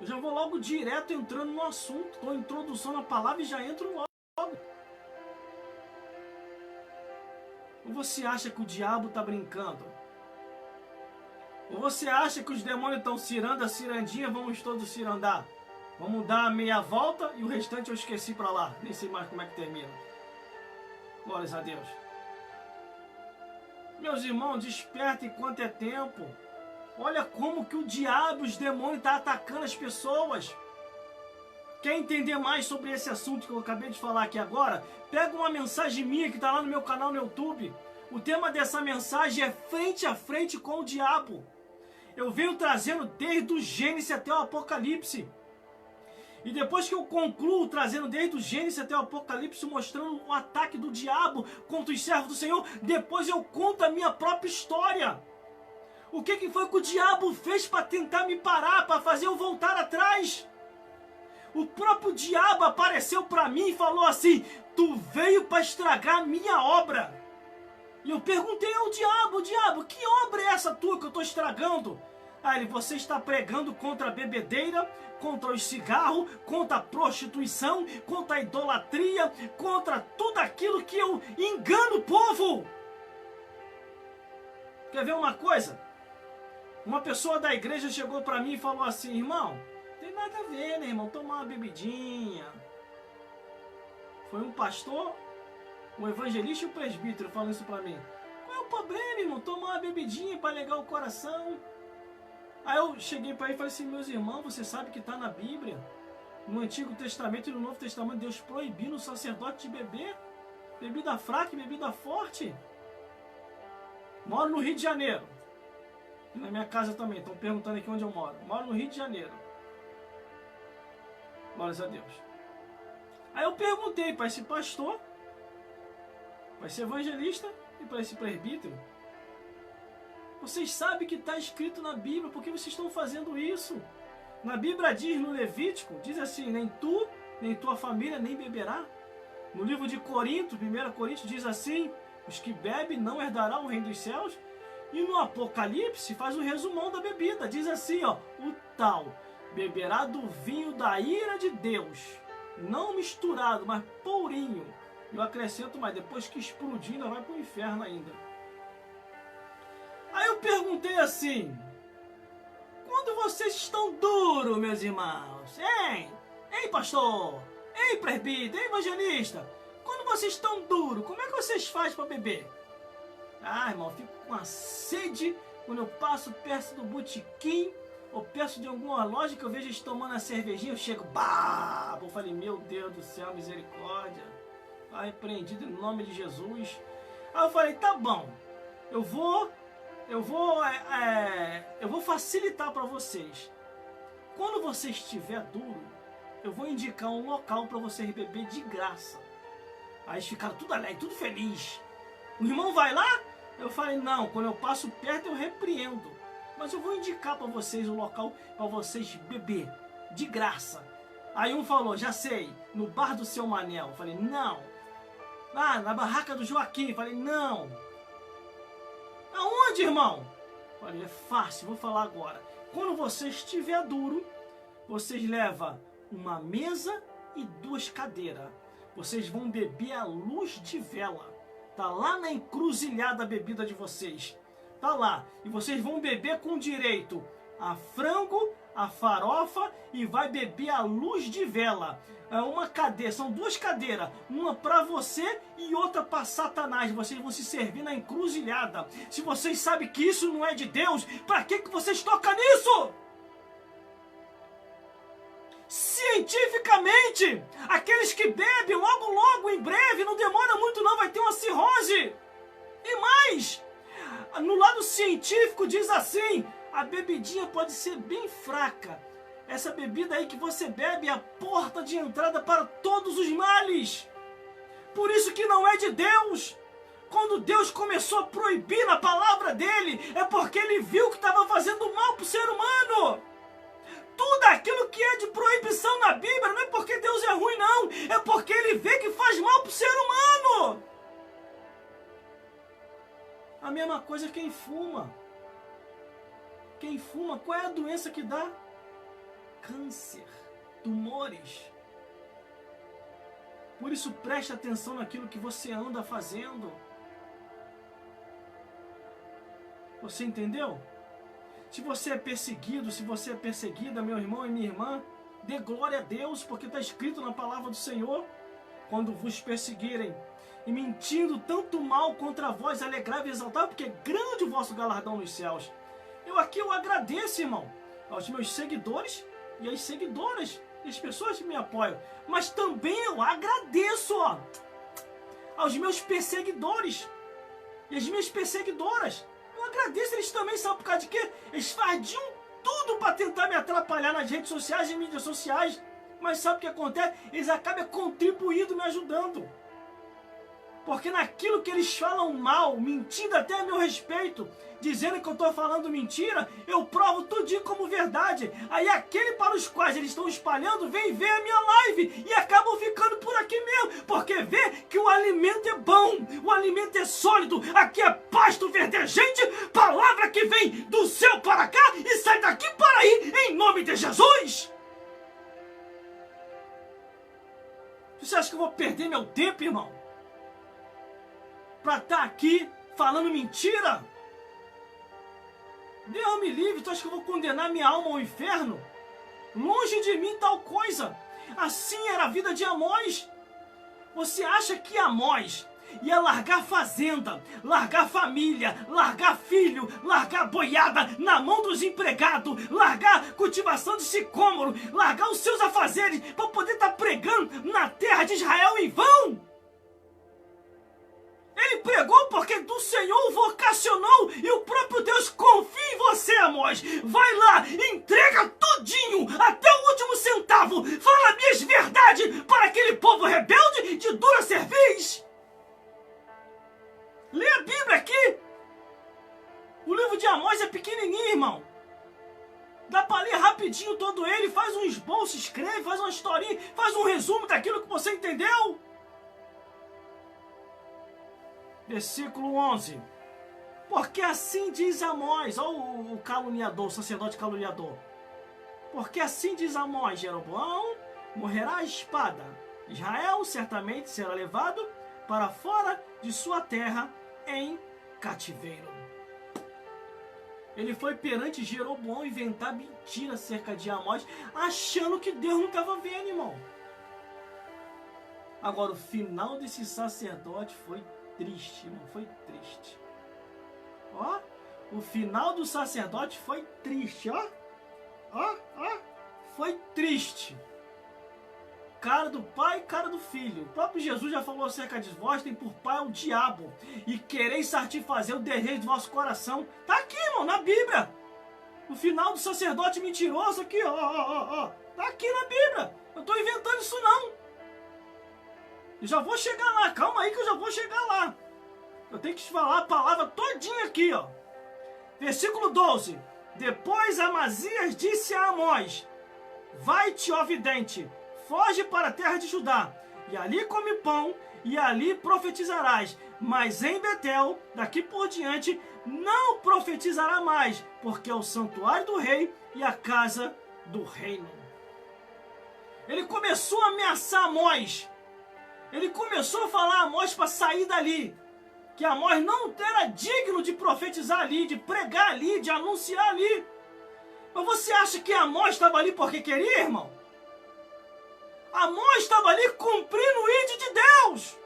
Eu já vou logo direto entrando no assunto. Dou introdução na palavra e já entro logo. Ou você acha que o diabo está brincando? Ou você acha que os demônios estão cirando a cirandinha, vamos todos cirandar? Vamos dar a meia volta e o restante eu esqueci para lá. Nem sei mais como é que termina. Glórias a Deus. Meus irmãos, despertem enquanto é tempo. Olha como que o diabo, os demônios estão atacando as pessoas. Quer entender mais sobre esse assunto que eu acabei de falar aqui agora? Pega uma mensagem minha que está lá no meu canal no YouTube. O tema dessa mensagem é frente a frente com o diabo. Eu venho trazendo desde o Gênesis até o Apocalipse. E depois que eu concluo trazendo desde o Gênesis até o Apocalipse, mostrando o ataque do diabo contra os servos do Senhor, depois eu conto a minha própria história. O que foi que o diabo fez para tentar me parar, para fazer eu voltar atrás? O próprio diabo apareceu para mim e falou assim: tu veio para estragar a minha obra. E eu perguntei ao diabo, que obra é essa tua que eu estou estragando? Aí ele: você está pregando contra a bebedeira, contra os cigarros, contra a prostituição, contra a idolatria, contra tudo aquilo que eu engano o povo. Quer ver uma coisa? Uma pessoa da igreja chegou para mim e falou assim: irmão, tem nada a ver, né, irmão? Tomar uma bebidinha. Foi um pastor, um evangelista e um presbítero falando isso para mim. Qual é o problema, irmão? Tomar uma bebidinha para alegar o coração. Aí eu cheguei para ele e falei assim: meus irmãos, você sabe que está na Bíblia, no Antigo Testamento e no Novo Testamento, Deus proibindo o sacerdote de beber bebida fraca e bebida forte. Moro no Rio de Janeiro. E na minha casa também. Estão perguntando aqui onde eu moro. Moro no Rio de Janeiro. Glórias a Deus. Aí eu perguntei para esse pastor, para esse evangelista e para esse presbítero: vocês sabem que está escrito na Bíblia, por que vocês estão fazendo isso? Na Bíblia diz, no Levítico, diz assim: nem tu, nem tua família, nem beberá. No livro de Coríntios, 1 Coríntios, diz assim: os que bebem não herdarão o reino dos céus. E no Apocalipse faz o resumão da bebida, diz assim, ó: o tal beberá do vinho da ira de Deus, não misturado, mas purinho. Eu acrescento mais, depois que explodir, ainda vai para o inferno ainda. Aí eu perguntei assim: quando vocês estão duros, meus irmãos, hein? Ei, pastor? Ei, presbítero? Ei, evangelista? Quando vocês estão duros, como é que vocês fazem para beber? Ah, irmão, eu fico com a sede quando eu passo perto do botequim ou perto de alguma loja que eu vejo eles tomando a cervejinha, eu chego, bah! Eu falei: meu Deus do céu, misericórdia. Tá repreendido em nome de Jesus. Aí eu falei: tá bom, eu vou facilitar para vocês. Quando você estiver duro, eu vou indicar um local para vocês beber de graça. Aí eles ficaram tudo alegre, tudo feliz. O irmão vai lá? Eu falei: não, quando eu passo perto eu repreendo. Mas eu vou indicar para vocês o local para vocês beber de graça. Aí um falou: já sei, no bar do seu Manel. Eu falei: não. Ah, na barraca do Joaquim. Eu falei: não. Aonde, irmão? Eu falei: é fácil, vou falar agora. Quando você estiver duro, vocês levam uma mesa e 2 cadeiras. Vocês vão beber à luz de vela. Tá lá na encruzilhada a bebida de vocês. Tá lá. E vocês vão beber com direito a frango, a farofa e vai beber à luz de vela. É uma cadeira, são 2 cadeiras. Uma para você e outra para Satanás. Vocês vão se servir na encruzilhada. Se vocês sabem que isso não é de Deus, para que vocês tocam nisso? Cientificamente, aqueles que bebem logo, em breve, não demora muito não, vai ter uma cirrose. E mais, no lado científico diz assim: a bebidinha pode ser bem fraca. Essa bebida aí que você bebe é a porta de entrada para todos os males. Por isso que não é de Deus. Quando Deus começou a proibir na palavra dele, é porque ele viu que estava fazendo mal para o ser humano. Tudo aquilo que é de proibição na Bíblia não é porque Deus é ruim, não. É porque ele vê que faz mal para o ser humano. A mesma coisa quem fuma. Quem fuma, qual é a doença que dá? câncer, tumores. Por isso preste atenção naquilo que você anda fazendo. Você entendeu? Se você é perseguido, se você é perseguida, meu irmão e minha irmã, dê glória a Deus, porque está escrito na palavra do Senhor: quando vos perseguirem e mentindo tanto mal contra vós, alegrai-vos e exaltai, porque é grande o vosso galardão nos céus. Eu agradeço, irmão, aos meus seguidores e às seguidoras, e as pessoas que me apoiam, mas também eu agradeço, aos meus perseguidores e às minhas perseguidoras. Eu agradeço eles também, sabe por causa de quê? Eles fadiam tudo para tentar me atrapalhar nas redes sociais e mídias sociais. Mas sabe o que acontece? Eles acabam contribuindo, me ajudando. Porque naquilo que eles falam mal, mentindo até a meu respeito, dizendo que eu estou falando mentira, eu provo tudinho como verdade. Aí aquele para os quais eles estão espalhando, vem ver a minha live e acabam ficando por aqui mesmo. Porque vê que o alimento é bom, o alimento é sólido, aqui é pasto verdejante, palavra que vem do céu para cá e sai daqui para aí, em nome de Jesus. Você acha que eu vou perder meu tempo, irmão, para estar aqui falando mentira? Deus me livre, tu acha que eu vou condenar minha alma ao inferno? Longe de mim tal coisa. Assim era a vida de Amós. Você acha que Amós ia largar fazenda, largar família, largar filho, largar boiada na mão dos empregados, largar cultivação de sicômoro, largar os seus afazeres para poder estar pregando na terra de Israel em vão? Ele pregou porque do Senhor o vocacionou e o próprio Deus confia em você, Amós. Vai lá, entrega tudinho, até o último centavo. Fala minhas verdades para aquele povo rebelde de dura cerviz. Lê a Bíblia aqui. O livro de Amós é pequenininho, irmão. Dá para ler rapidinho todo ele, faz um esboço, escreve, faz uma historinha, faz um resumo daquilo que você entendeu. Versículo 11. Porque assim diz Amós, olha o caluniador, o sacerdote caluniador. Porque assim diz Amós: Jeroboão morrerá a espada. Israel certamente será levado para fora de sua terra em cativeiro. Ele foi perante Jeroboão inventar mentira acerca de Amós, achando que Deus não estava vendo, irmão. Agora, o final desse sacerdote foi triste, irmão, foi triste. Ó, o final do sacerdote foi triste, ó. Foi triste. Cara do pai e cara do filho. O próprio Jesus já falou acerca de vós, tem por pai o diabo, e quereis satisfazer o desejo do vosso coração. Tá aqui, irmão, na Bíblia. O final do sacerdote mentiroso aqui, ó. Tá aqui na Bíblia. Eu tô inventando isso não. Eu já vou chegar lá, calma aí que eu já vou chegar lá. Eu tenho que te falar a palavra todinha aqui, ó. Versículo 12. Depois Amazias disse a Amós: vai-te, ó vidente, foge para a terra de Judá, e ali come pão, e ali profetizarás. Mas em Betel, daqui por diante, não profetizará mais, porque é o santuário do rei e a casa do reino. Ele começou a ameaçar Amós. Ele começou a falar a Amós para sair dali. Que Amós não era digno de profetizar ali, de pregar ali, de anunciar ali. Mas você acha que Amós estava ali porque queria, irmão? Amós estava ali cumprindo o ídolo de Deus,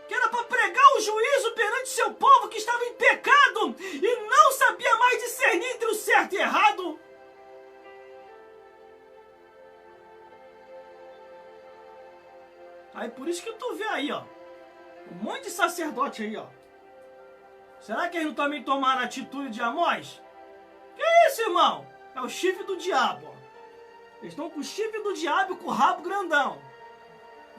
que era para pregar o juízo perante seu povo que estava em pecado e não sabia mais discernir entre o certo e o errado. Aí por isso que tu vê aí, ó, um monte de sacerdote aí, ó. Será que eles também tomaram a atitude de Amós? Que isso, irmão? É o chifre do diabo, ó. Eles estão com o chifre do diabo e com o rabo grandão.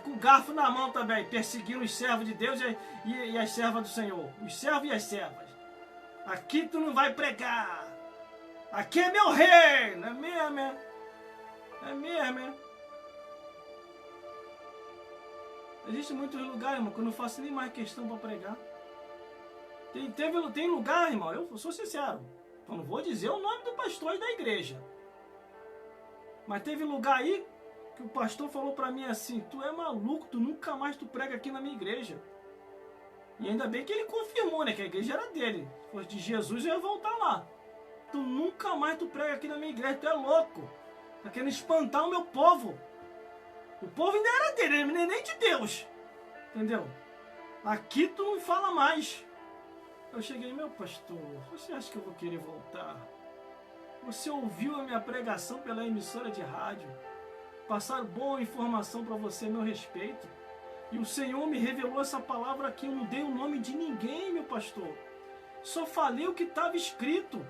Com o garfo na mão também, perseguindo os servos de Deus e as servas do Senhor. Os servos e as servas. Aqui tu não vai pregar. Aqui é meu rei. Não é mesmo, é? É mesmo, é? Existem muitos lugares, irmão, que eu não faço nem mais questão para pregar. Tem lugar, irmão, eu sou sincero. Eu não vou dizer o nome do pastor e da igreja. Mas teve lugar aí que o pastor falou para mim assim: tu é maluco, tu nunca mais tu prega aqui na minha igreja. E ainda bem que ele confirmou, né, que a igreja era dele. Se fosse de Jesus, eu ia voltar lá. Tu nunca mais tu prega aqui na minha igreja, tu é louco. Tá querendo espantar o meu povo. O povo ainda era dele, nem de Deus. Entendeu? Aqui tu não fala mais. Eu cheguei: meu pastor, você acha que eu vou querer voltar? Você ouviu a minha pregação pela emissora de rádio. Passaram boa informação para você a meu respeito. E o Senhor me revelou essa palavra aqui. Eu não dei o nome de ninguém, meu pastor. Só falei o que estava escrito.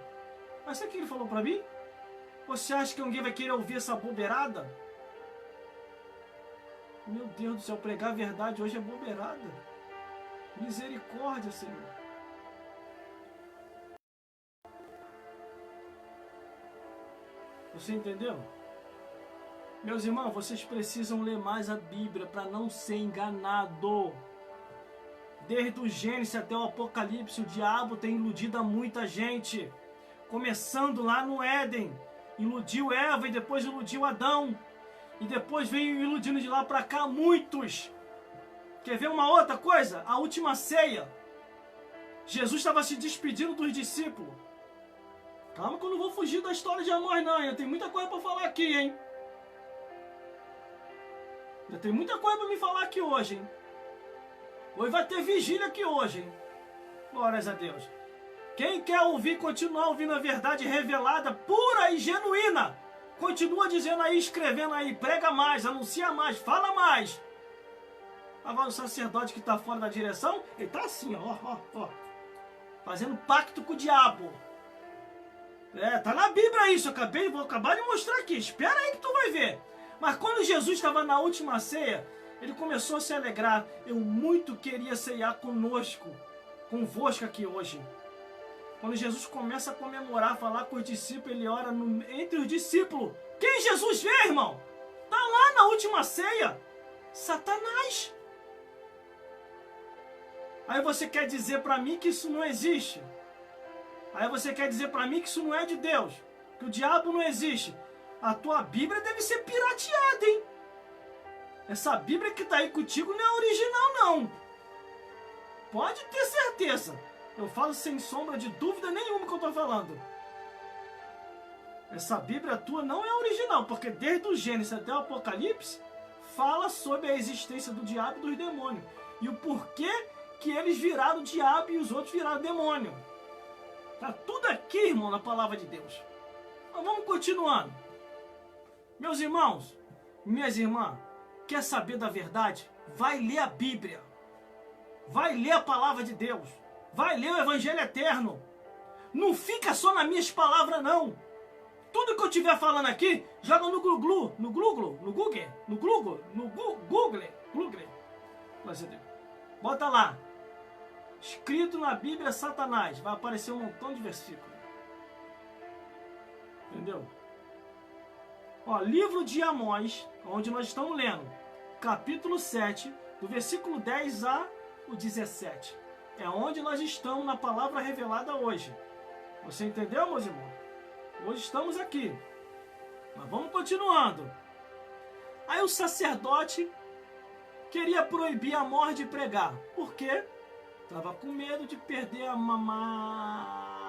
Mas sabe o que ele falou para mim? Você acha que alguém vai querer ouvir essa bobeirada? Meu Deus do céu, pregar a verdade hoje é bobeirada. Misericórdia, Senhor. Você entendeu? Meus irmãos, vocês precisam ler mais a Bíblia para não ser enganado. Desde o Gênesis até o Apocalipse, o diabo tem iludido a muita gente. Começando lá no Éden, iludiu Eva e depois iludiu Adão. E depois veio iludindo de lá para cá muitos. Quer ver uma outra coisa? A última ceia. Jesus estava se despedindo dos discípulos. Calma que eu não vou fugir da história de amor não, eu tenho muita coisa para falar aqui, hein? Já tem muita coisa para me falar aqui hoje, hein? Hoje vai ter vigília aqui hoje, hein? Glórias a Deus. Quem quer ouvir, continuar ouvindo a verdade revelada, pura e genuína, continua dizendo aí, escrevendo aí, prega mais, anuncia mais, fala mais. Agora o sacerdote que está fora da direção, ele está assim, ó, fazendo pacto com o diabo. Tá na Bíblia isso, vou acabar de mostrar aqui, espera aí que tu vai ver. Mas quando Jesus estava na última ceia, ele começou a se alegrar. Eu muito queria ceiar convosco aqui hoje. Quando Jesus começa a comemorar, falar com os discípulos, ele ora entre os discípulos. Quem Jesus vê, irmão? Tá lá na última ceia. Satanás. Aí você quer dizer para mim que isso não existe? Aí você quer dizer para mim que isso não é de Deus? Que o diabo não existe? A tua Bíblia deve ser pirateada, hein? Essa Bíblia que tá aí contigo não é original, não. Pode ter certeza. Eu falo sem sombra de dúvida nenhuma que eu tô falando. Essa Bíblia tua não é original, porque desde o Gênesis até o Apocalipse, fala sobre a existência do diabo e dos demônios. E o porquê que eles viraram o diabo e os outros viraram demônio. Tá tudo aqui, irmão, na palavra de Deus. Mas vamos continuando. Meus irmãos, minhas irmãs, quer saber da verdade? Vai ler a Bíblia. Vai ler a palavra de Deus. Vai ler o Evangelho Eterno. Não fica só nas minhas palavras, não. Tudo que eu estiver falando aqui, joga no Google. Bota lá. Escrito na Bíblia, Satanás. Vai aparecer um montão de versículos. Entendeu? Ó, livro de Amós, onde nós estamos lendo, capítulo 7, do versículo 10 a o 17. É onde nós estamos na palavra revelada hoje. Você entendeu, meus irmãos? Hoje estamos aqui. Mas vamos continuando. Aí o sacerdote queria proibir Amós de pregar. Por quê? Estava com medo de perder a mamata.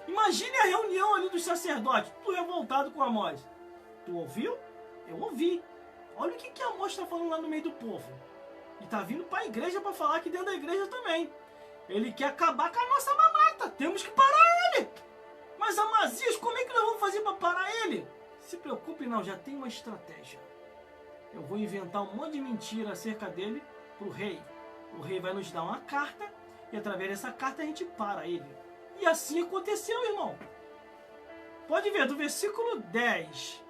Imagine a reunião ali dos sacerdotes, tudo revoltado com Amós. Tu ouviu? Eu ouvi. Olha o que Amós está falando lá no meio do povo. E está vindo para a igreja para falar aqui dentro da igreja também. Ele quer acabar com a nossa mamata. Temos que parar ele. Mas Amazias, como é que nós vamos fazer para parar ele? Se preocupe não, já tem uma estratégia. Eu vou inventar um monte de mentira acerca dele para o rei. O rei vai nos dar uma carta e através dessa carta a gente para ele. E assim aconteceu, irmão. Pode ver, do versículo 10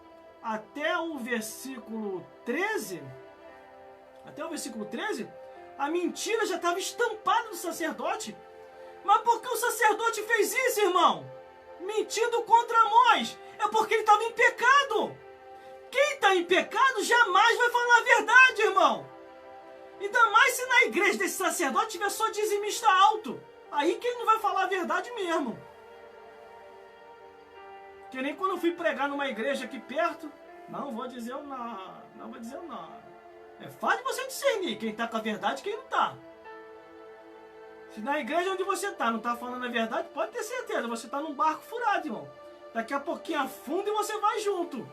até o versículo 13, a mentira já estava estampada no sacerdote. Mas por que o sacerdote fez isso, irmão? Mentindo contra Amós. É porque ele estava em pecado. Quem está em pecado jamais vai falar a verdade, irmão. Ainda mais se na igreja desse sacerdote tiver só dizimista alto. Aí que ele não vai falar a verdade mesmo. Que nem quando eu fui pregar numa igreja aqui perto, não vou dizer o nome, não vou dizer o nome. É fácil você discernir quem está com a verdade e quem não está. Se na igreja onde você está não está falando a verdade, pode ter certeza, você está num barco furado, irmão. Daqui a pouquinho afunda e você vai junto.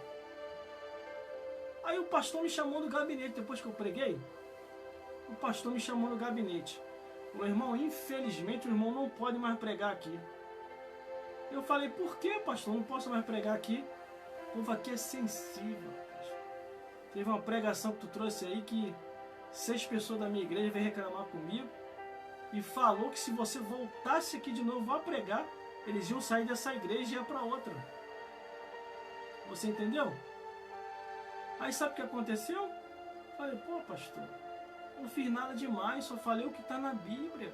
Aí o pastor me chamou no gabinete, depois que eu preguei, o pastor me chamou no gabinete. Falou, irmão, infelizmente o irmão não pode mais pregar aqui. Eu falei, por que, pastor? Não posso mais pregar aqui? O povo aqui é sensível. Teve uma pregação que tu trouxe aí que 6 pessoas da minha igreja veio reclamar comigo e falou que se você voltasse aqui de novo a pregar, eles iam sair dessa igreja e ir para outra. Você entendeu? Aí sabe o que aconteceu? Eu falei, pô, pastor, eu não fiz nada demais, só falei o que está na Bíblia.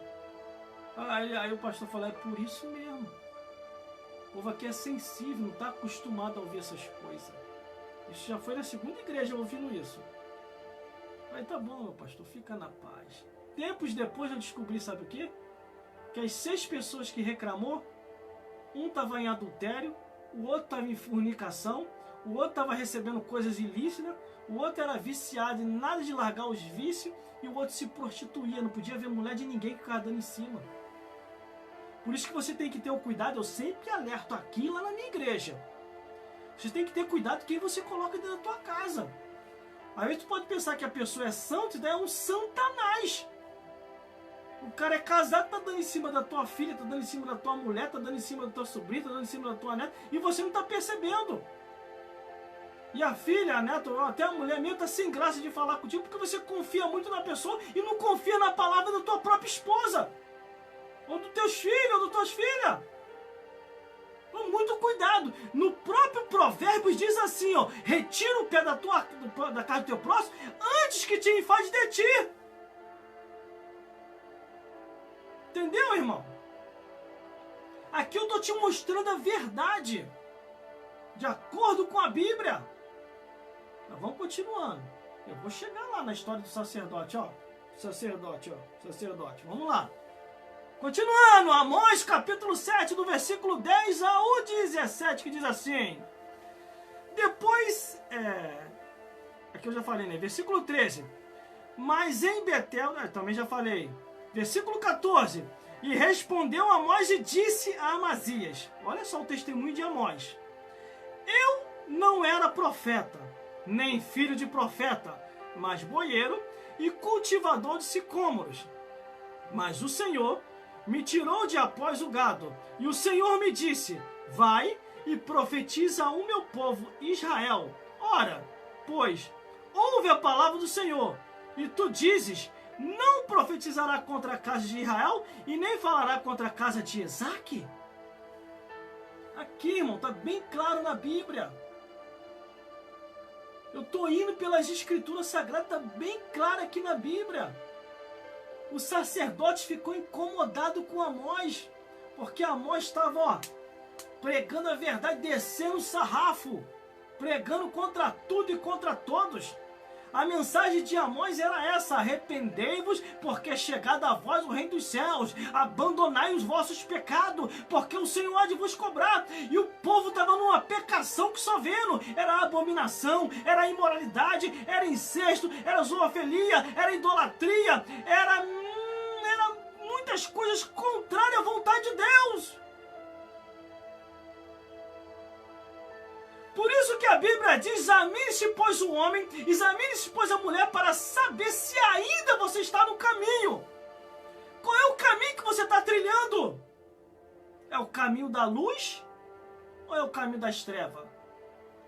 Aí o pastor falou, é por isso mesmo. O povo aqui é sensível, não está acostumado a ouvir essas coisas. Isso já foi na segunda igreja ouvindo isso. Aí tá bom, meu pastor, fica na paz. Tempos depois eu descobri, sabe o quê? Que as 6 pessoas que reclamou, um estava em adultério, o outro estava em fornicação, o outro estava recebendo coisas ilícitas, o outro era viciado e nada de largar os vícios, e o outro se prostituía, não podia ver mulher de ninguém que ficava dando em cima. Por isso que você tem que ter o cuidado, eu sempre alerto aqui e lá na minha igreja. Você tem que ter cuidado com quem você coloca dentro da tua casa. Às vezes tu pode pensar que a pessoa é santa e daí é um santanás. O cara é casado, tá dando em cima da tua filha, tá dando em cima da tua mulher, tá dando em cima da tua sobrinha, tá dando em cima da tua neta, e você não tá percebendo. E a filha, a neta, ou até a mulher mesmo tá sem graça de falar contigo porque você confia muito na pessoa e não confia na palavra da tua própria esposa. Ou dos teus filhos, ou das tuas filhas. Então, muito cuidado. No próprio Provérbios diz assim, ó, retira o pé da casa do teu próximo antes que te enfade de ti. Entendeu, irmão? Aqui eu estou te mostrando a verdade. De acordo com a Bíblia. Mas vamos continuando. Eu vou chegar lá na história do sacerdote, ó. Sacerdote. Vamos lá. Continuando, Amós capítulo 7, do versículo 10 ao 17, que diz assim. Depois, aqui eu já falei, né? Versículo 13. Mas em Betel, também já falei. Versículo 14. E respondeu Amós e disse a Amazias. Olha só o testemunho de Amós. Eu não era profeta, nem filho de profeta, mas boieiro e cultivador de sicômoros. Mas o Senhor me tirou de após o gado, e o Senhor me disse, vai e profetiza ao meu povo Israel. Ora, pois, ouve a palavra do Senhor, e tu dizes, não profetizará contra a casa de Israel, e nem falará contra a casa de Isaque? Aqui, irmão, está bem claro na Bíblia. Eu estou indo pelas escrituras sagradas, está bem claro aqui na Bíblia. O sacerdote ficou incomodado com Amós, porque Amós estava, ó, pregando a verdade, descendo o sarrafo, pregando contra tudo e contra todos. A mensagem de Amós era essa, arrependei-vos, porque é chegado a vós o reino dos céus, abandonai os vossos pecados, porque o Senhor há de vos cobrar. E o povo estava numa pecação que só vendo, era abominação, era imoralidade, era incesto, era zoofilia, era idolatria, era muitas coisas contrárias à vontade de Deus. Por isso que a Bíblia diz, examine-se, pois, o homem, examine-se, pois, a mulher, para saber se ainda você está no caminho. Qual é o caminho que você está trilhando? É o caminho da luz ou é o caminho das trevas?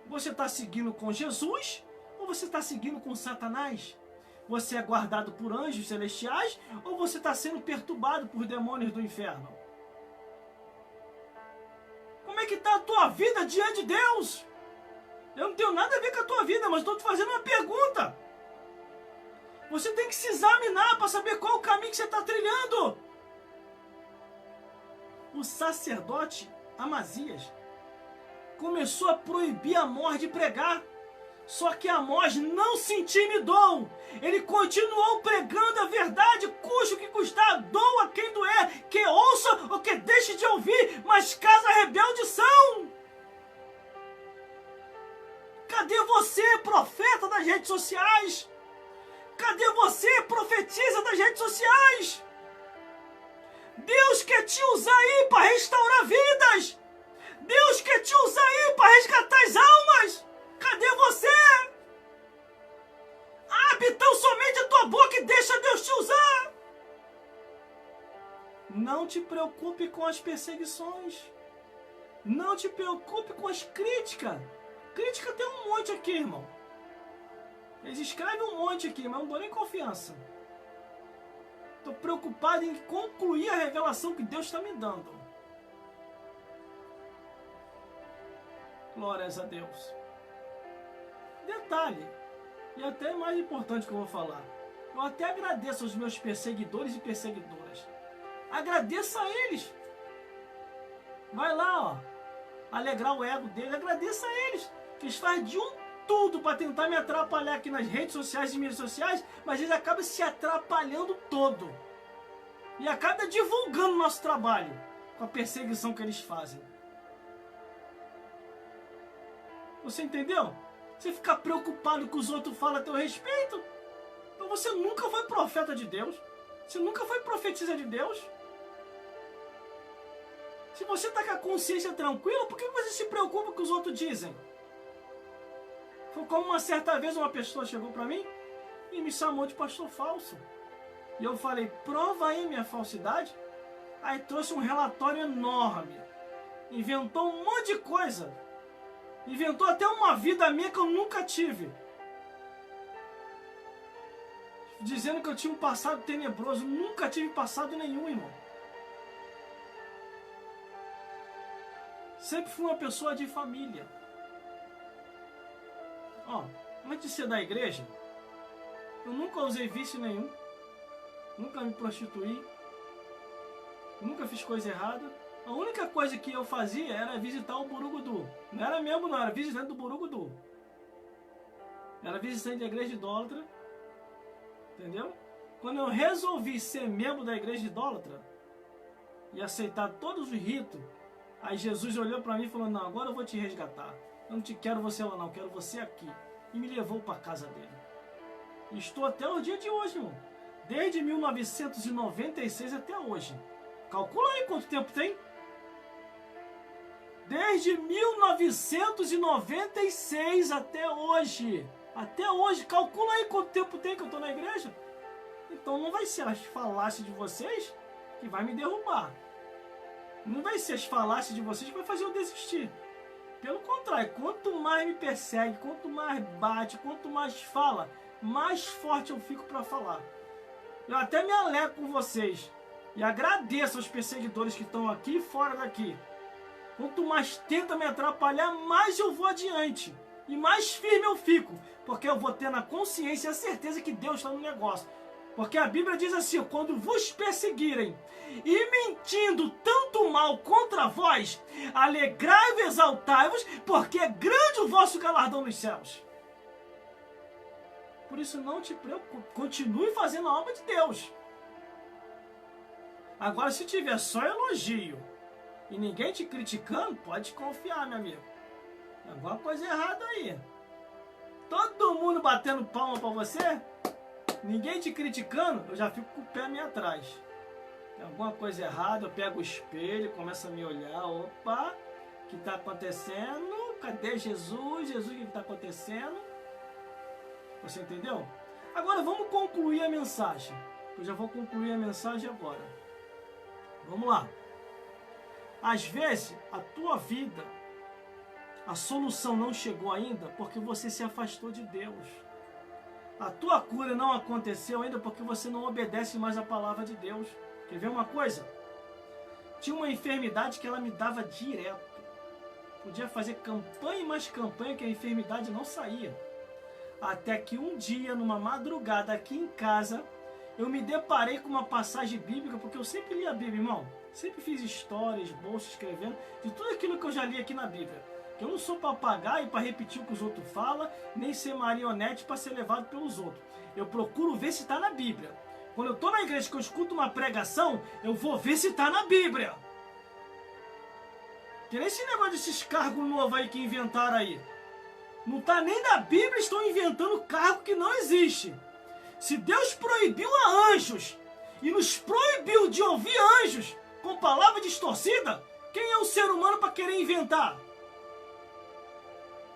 Você está seguindo com Jesus ou você está seguindo com Satanás? Você é guardado por anjos celestiais ou você está sendo perturbado por demônios do inferno? Como é que está a tua vida diante de Deus? Eu não tenho nada a ver com a tua vida, mas estou te fazendo uma pergunta. Você tem que se examinar para saber qual o caminho que você está trilhando. O sacerdote Amazias começou a proibir Amós de pregar. Só que Amós não se intimidou. Ele continuou pregando a verdade, custe o que custar, doa quem doer, que ouça ou que deixe de ouvir, mas casa rebelde são. sociais? Cadê você, profetisa das redes sociais? Deus quer te usar aí para restaurar vidas. Deus quer te usar aí para resgatar as almas. Cadê você? Abre então somente a tua boca e deixa Deus te usar. Não te preocupe com as perseguições. Não te preocupe com as críticas. Crítica tem um monte aqui, irmão. Eles escrevem um monte aqui, mas não dou nem confiança. Estou preocupado em concluir a revelação que Deus está me dando. Glórias a Deus. Detalhe, e até mais importante que eu vou falar. Eu até agradeço aos meus perseguidores e perseguidoras. Agradeça a eles. Vai lá, ó, alegrar o ego deles. Agradeça a eles. Que eles fazem de tudo para tentar me atrapalhar aqui nas redes sociais e mídias sociais, mas eles acabam se atrapalhando todo. E acabam divulgando nosso trabalho com a perseguição que eles fazem. Você entendeu? Você fica preocupado que os outros falam a teu respeito? Então você nunca foi profeta de Deus. Você nunca foi profetisa de Deus. Se você está com a consciência tranquila, por que você se preocupa com o que os outros dizem? Foi como uma certa vez uma pessoa chegou para mim e me chamou de pastor falso. E eu falei, prova aí minha falsidade. Aí trouxe um relatório enorme. Inventou um monte de coisa. Inventou até uma vida minha que eu nunca tive. Dizendo que eu tinha um passado tenebroso. Nunca tive passado nenhum, irmão. Sempre fui uma pessoa de família. Ó, antes de ser da igreja, eu nunca usei vício nenhum. Nunca me prostituí. Nunca fiz coisa errada. A única coisa que eu fazia era visitar o Borogodó. Não era mesmo, não. Era visitante do Borogodó. Era visitante da igreja idólatra. Entendeu? Quando eu resolvi ser membro da igreja idólatra e aceitar todos os ritos, aí Jesus olhou para mim e falou, não, agora eu vou te resgatar. Eu não te quero você lá não, eu quero você aqui. E me levou para a casa dele. E estou até o dia de hoje, irmão. Desde 1996 até hoje. Calcula aí quanto tempo tem. Desde 1996 até hoje. Até hoje. Calcula aí quanto tempo tem que eu estou na igreja. Então não vai ser as falácias de vocês que vai me derrubar. Não vai ser as falácias de vocês que vai fazer eu desistir. Pelo contrário, quanto mais me persegue, quanto mais bate, quanto mais fala, mais forte eu fico para falar. Eu até me alegro com vocês. E agradeço aos perseguidores que estão aqui e fora daqui. Quanto mais tenta me atrapalhar, mais eu vou adiante. E mais firme eu fico. Porque eu vou ter na consciência a certeza que Deus está no negócio. Porque a Bíblia diz assim, quando vos perseguirem e mentindo tanto mal contra vós, alegrai-vos e exaltai-vos, porque é grande o vosso galardão nos céus. Por isso não te preocupe, continue fazendo a obra de Deus. Agora se tiver só elogio e ninguém te criticando, pode confiar, meu amigo. Tem alguma coisa errada aí. Todo mundo batendo palma pra você, ninguém te criticando, eu já fico com o pé meio atrás. Tem alguma coisa errada, eu pego o espelho, começo a me olhar, opa, o que está acontecendo? Cadê Jesus? Jesus, o que está acontecendo? Você entendeu? Agora vamos concluir a mensagem. Eu já vou concluir a mensagem agora. Vamos lá. Às vezes, a tua vida, a solução não chegou ainda porque você se afastou de Deus. A tua cura não aconteceu ainda porque você não obedece mais a palavra de Deus. Quer ver uma coisa? Tinha uma enfermidade que ela me dava direto. Podia fazer campanha e mais campanha que a enfermidade não saía. Até que um dia, numa madrugada aqui em casa, eu me deparei com uma passagem bíblica, porque eu sempre li a Bíblia, irmão. Sempre fiz histórias, bolsas, escrevendo, de tudo aquilo que eu já li aqui na Bíblia. Eu não sou papagaio para repetir o que os outros falam, nem ser marionete para ser levado pelos outros. Eu procuro ver se está na Bíblia. Quando eu estou na igreja que eu escuto uma pregação, eu vou ver se está na Bíblia. Que nem esse negócio desses cargos novos aí que inventaram aí. Não está nem na Bíblia, estão inventando cargo que não existe. Se Deus proibiu a anjos e nos proibiu de ouvir anjos com palavra distorcida, quem é o ser humano para querer inventar?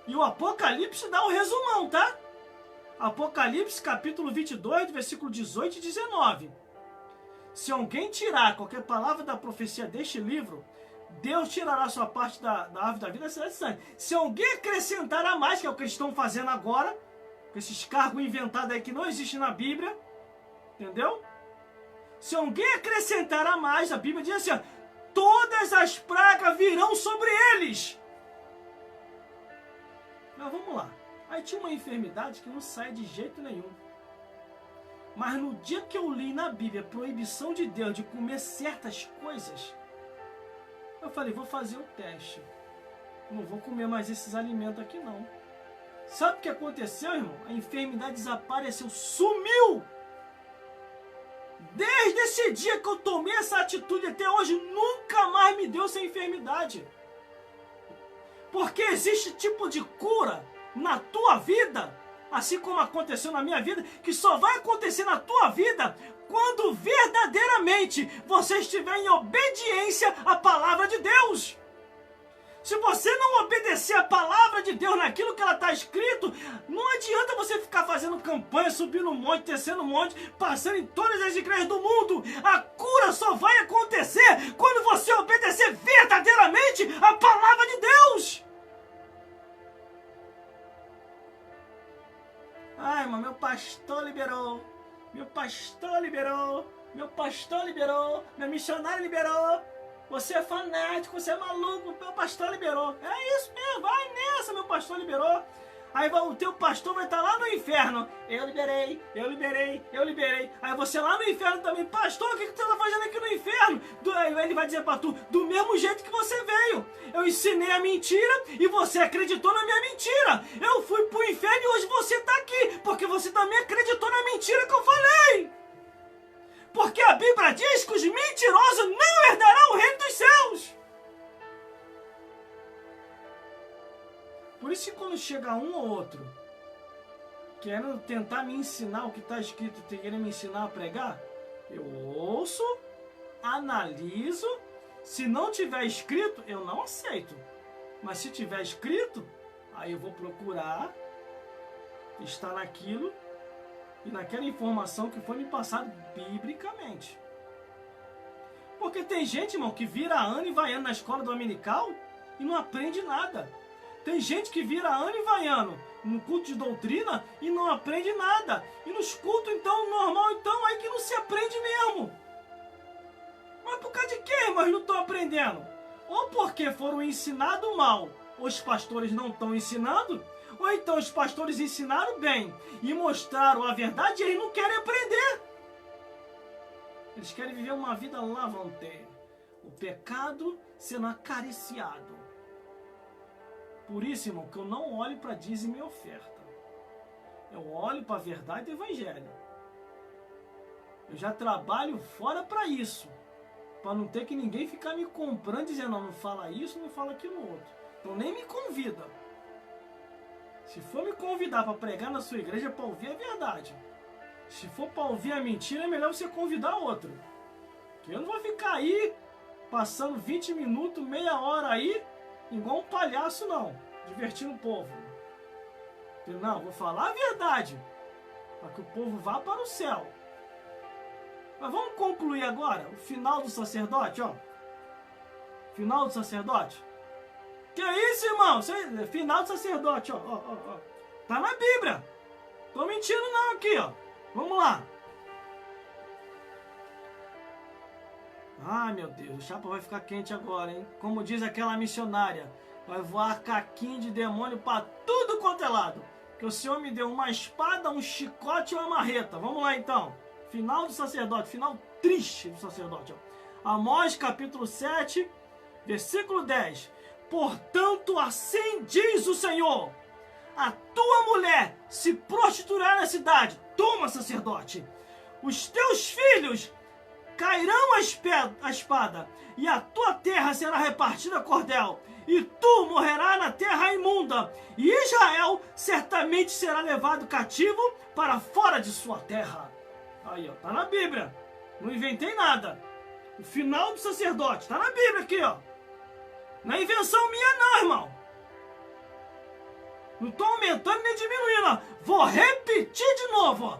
E o Apocalipse dá o resumão, tá? Apocalipse capítulo 22, versículo 18 e 19. Se alguém tirar qualquer palavra da profecia deste livro, Deus tirará sua parte da árvore da vida. Se alguém acrescentar a mais, que é o que eles estão fazendo agora, com esses cargos inventados aí que não existem na Bíblia, entendeu? Se alguém acrescentar a mais, a Bíblia diz assim, ó, todas as pragas virão sobre eles. Mas vamos lá. Aí tinha uma enfermidade que não sai de jeito nenhum. Mas no dia que eu li na Bíblia a proibição de Deus de comer certas coisas, eu falei, vou fazer o teste. Não vou comer mais esses alimentos aqui não. Sabe o que aconteceu, irmão? A enfermidade desapareceu, sumiu! Desde esse dia que eu tomei essa atitude até hoje, nunca mais me deu essa enfermidade. Porque existe tipo de cura na tua vida, assim como aconteceu na minha vida, que só vai acontecer na tua vida quando verdadeiramente você estiver em obediência à palavra de Deus. Se você não obedecer a palavra de Deus naquilo que ela está escrito, não adianta você ficar fazendo campanha, subindo um monte, descendo um monte, passando em todas as igrejas do mundo. A cura só vai acontecer quando você obedecer verdadeiramente a palavra de Deus. Ai, irmão, meu pastor liberou, meu pastor liberou, meu pastor liberou, meu missionário liberou. Você é fanático, você é maluco, meu pastor liberou. É isso mesmo, vai nessa, meu pastor liberou. Aí o teu pastor vai estar lá no inferno. Eu liberei, eu liberei, eu liberei. Aí você lá no inferno também. Pastor, o que você está fazendo aqui no inferno? Aí ele vai dizer para tu, do mesmo jeito que você veio. Eu ensinei a mentira e você acreditou na minha mentira. Eu fui para o inferno e hoje você está aqui. Porque você também acreditou na mentira que eu falei. Porque a Bíblia diz que os mentirosos não herdarão o reino dos céus. Por isso que quando chega um ou outro querendo tentar me ensinar o que está escrito, querendo me ensinar a pregar, eu ouço, analiso, se não tiver escrito, eu não aceito. Mas se tiver escrito, aí eu vou procurar estar naquilo e naquela informação que foi me passada biblicamente. Porque tem gente, irmão, que vira ano e vai ano na escola dominical e não aprende nada. Tem gente que vira ano e vai ano no culto de doutrina e não aprende nada. E nos cultos, então, normal, então, aí que não se aprende mesmo. Mas por causa de quê, mas não estão aprendendo? Ou porque foram ensinados mal, os pastores não estão ensinando, ou então os pastores ensinaram bem e mostraram a verdade e eles não querem aprender. Eles querem viver uma vida lavanteira. O pecado sendo acariciado. Por isso, irmão, que eu não olho para dízimo e oferta. Eu olho para a verdade do Evangelho. Eu já trabalho fora para isso. Para não ter que ninguém ficar me comprando, dizendo, não fala isso, não fala aquilo outro. Então nem me convida. Se for me convidar para pregar na sua igreja, é para ouvir a verdade. Se for para ouvir a mentira, é melhor você convidar outro. Que eu não vou ficar aí, passando 20 minutos, meia hora aí, igual um palhaço não, divertindo o povo. Não, vou falar a verdade, para que o povo vá para o céu. Mas vamos concluir agora o final do sacerdote, ó. Final do sacerdote. Que é isso, irmão? Final do sacerdote, ó. Tá na Bíblia. Tô mentindo não aqui, ó. Vamos lá. Ai, meu Deus, o chapa vai ficar quente agora, hein? Como diz aquela missionária, vai voar caquinho de demônio para tudo quanto é lado. Que o Senhor me deu uma espada, um chicote e uma marreta. Vamos lá, então. Final do sacerdote, final triste do sacerdote. Ó. Amós, capítulo 7, versículo 10. Portanto, assim diz o Senhor, a tua mulher se prostituirá na cidade. Toma, sacerdote. Os teus filhos cairão a espada, e a tua terra será repartida a cordel, e tu morrerás na terra imunda, e Israel certamente será levado cativo para fora de sua terra. Aí, ó, tá na Bíblia. Não inventei nada. O final do sacerdote, tá na Bíblia aqui, ó. Não é invenção minha não, irmão. Não tô aumentando nem diminuindo, ó. Vou repetir de novo, ó.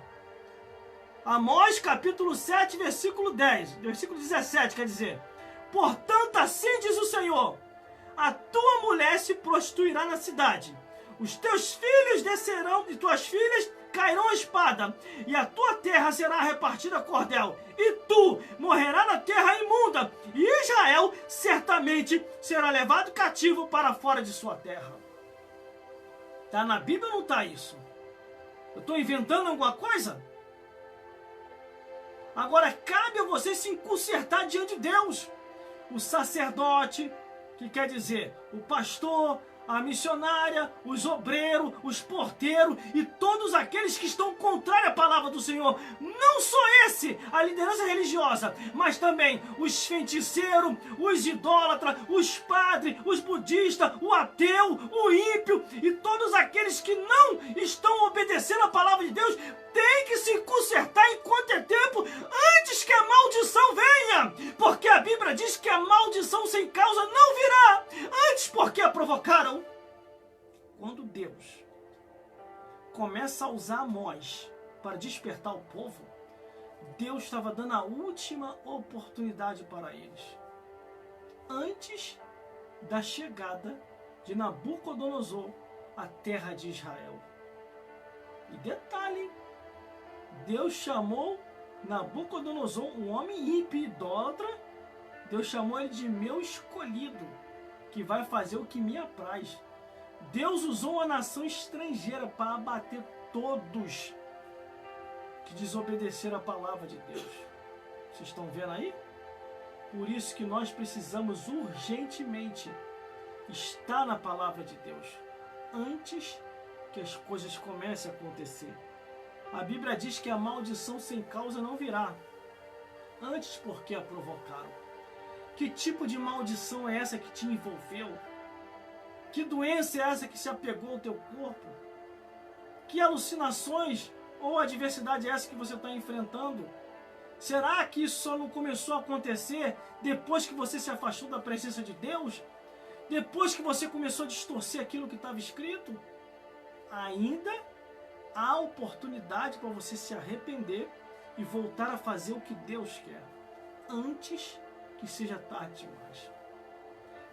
Amós capítulo 7, versículo 10. Versículo 17, quer dizer. Portanto, assim diz o Senhor: a tua mulher se prostituirá na cidade. Os teus filhos descerão e tuas filhas cairão a espada, e a tua terra será repartida a cordel, e tu morrerás na terra imunda, e Israel certamente será levado cativo para fora de sua terra. Tá na Bíblia ou não tá isso? Eu estou inventando alguma coisa? Agora cabe a você se consertar diante de Deus. O sacerdote, que quer dizer o pastor, a missionária, os obreiros, os porteiros e todos aqueles que estão contrários à palavra do Senhor. Não só esse, a liderança religiosa, mas também os feiticeiros, os idólatras, os padres, os budistas, o ateu, o ímpio e todos aqueles que não estão obedecendo à palavra de Deus tem que se consertar enquanto é tempo, antes que a maldição venha. Porque a Bíblia diz que a maldição sem causa não virá, antes porque a provocaram. Quando Deus começa a usar Amós para despertar o povo, Deus estava dando a última oportunidade para eles, antes da chegada de Nabucodonosor à terra de Israel. E detalhe, Deus chamou Nabucodonosor, um homem ímpio e idólatra, Deus chamou ele de meu escolhido, que vai fazer o que me apraz. Deus usou uma nação estrangeira para abater todos que desobedeceram a palavra de Deus. Vocês estão vendo aí? Por isso que nós precisamos urgentemente estar na palavra de Deus, antes que as coisas comecem a acontecer. A Bíblia diz que a maldição sem causa não virá, antes porque a provocaram. Que tipo de maldição é essa que te envolveu? Que doença é essa que se apegou ao teu corpo? Que alucinações ou adversidade é essa que você está enfrentando? Será que isso só não começou a acontecer depois que você se afastou da presença de Deus? Depois que você começou a distorcer aquilo que estava escrito? Ainda há oportunidade para você se arrepender e voltar a fazer o que Deus quer, antes que seja tarde demais.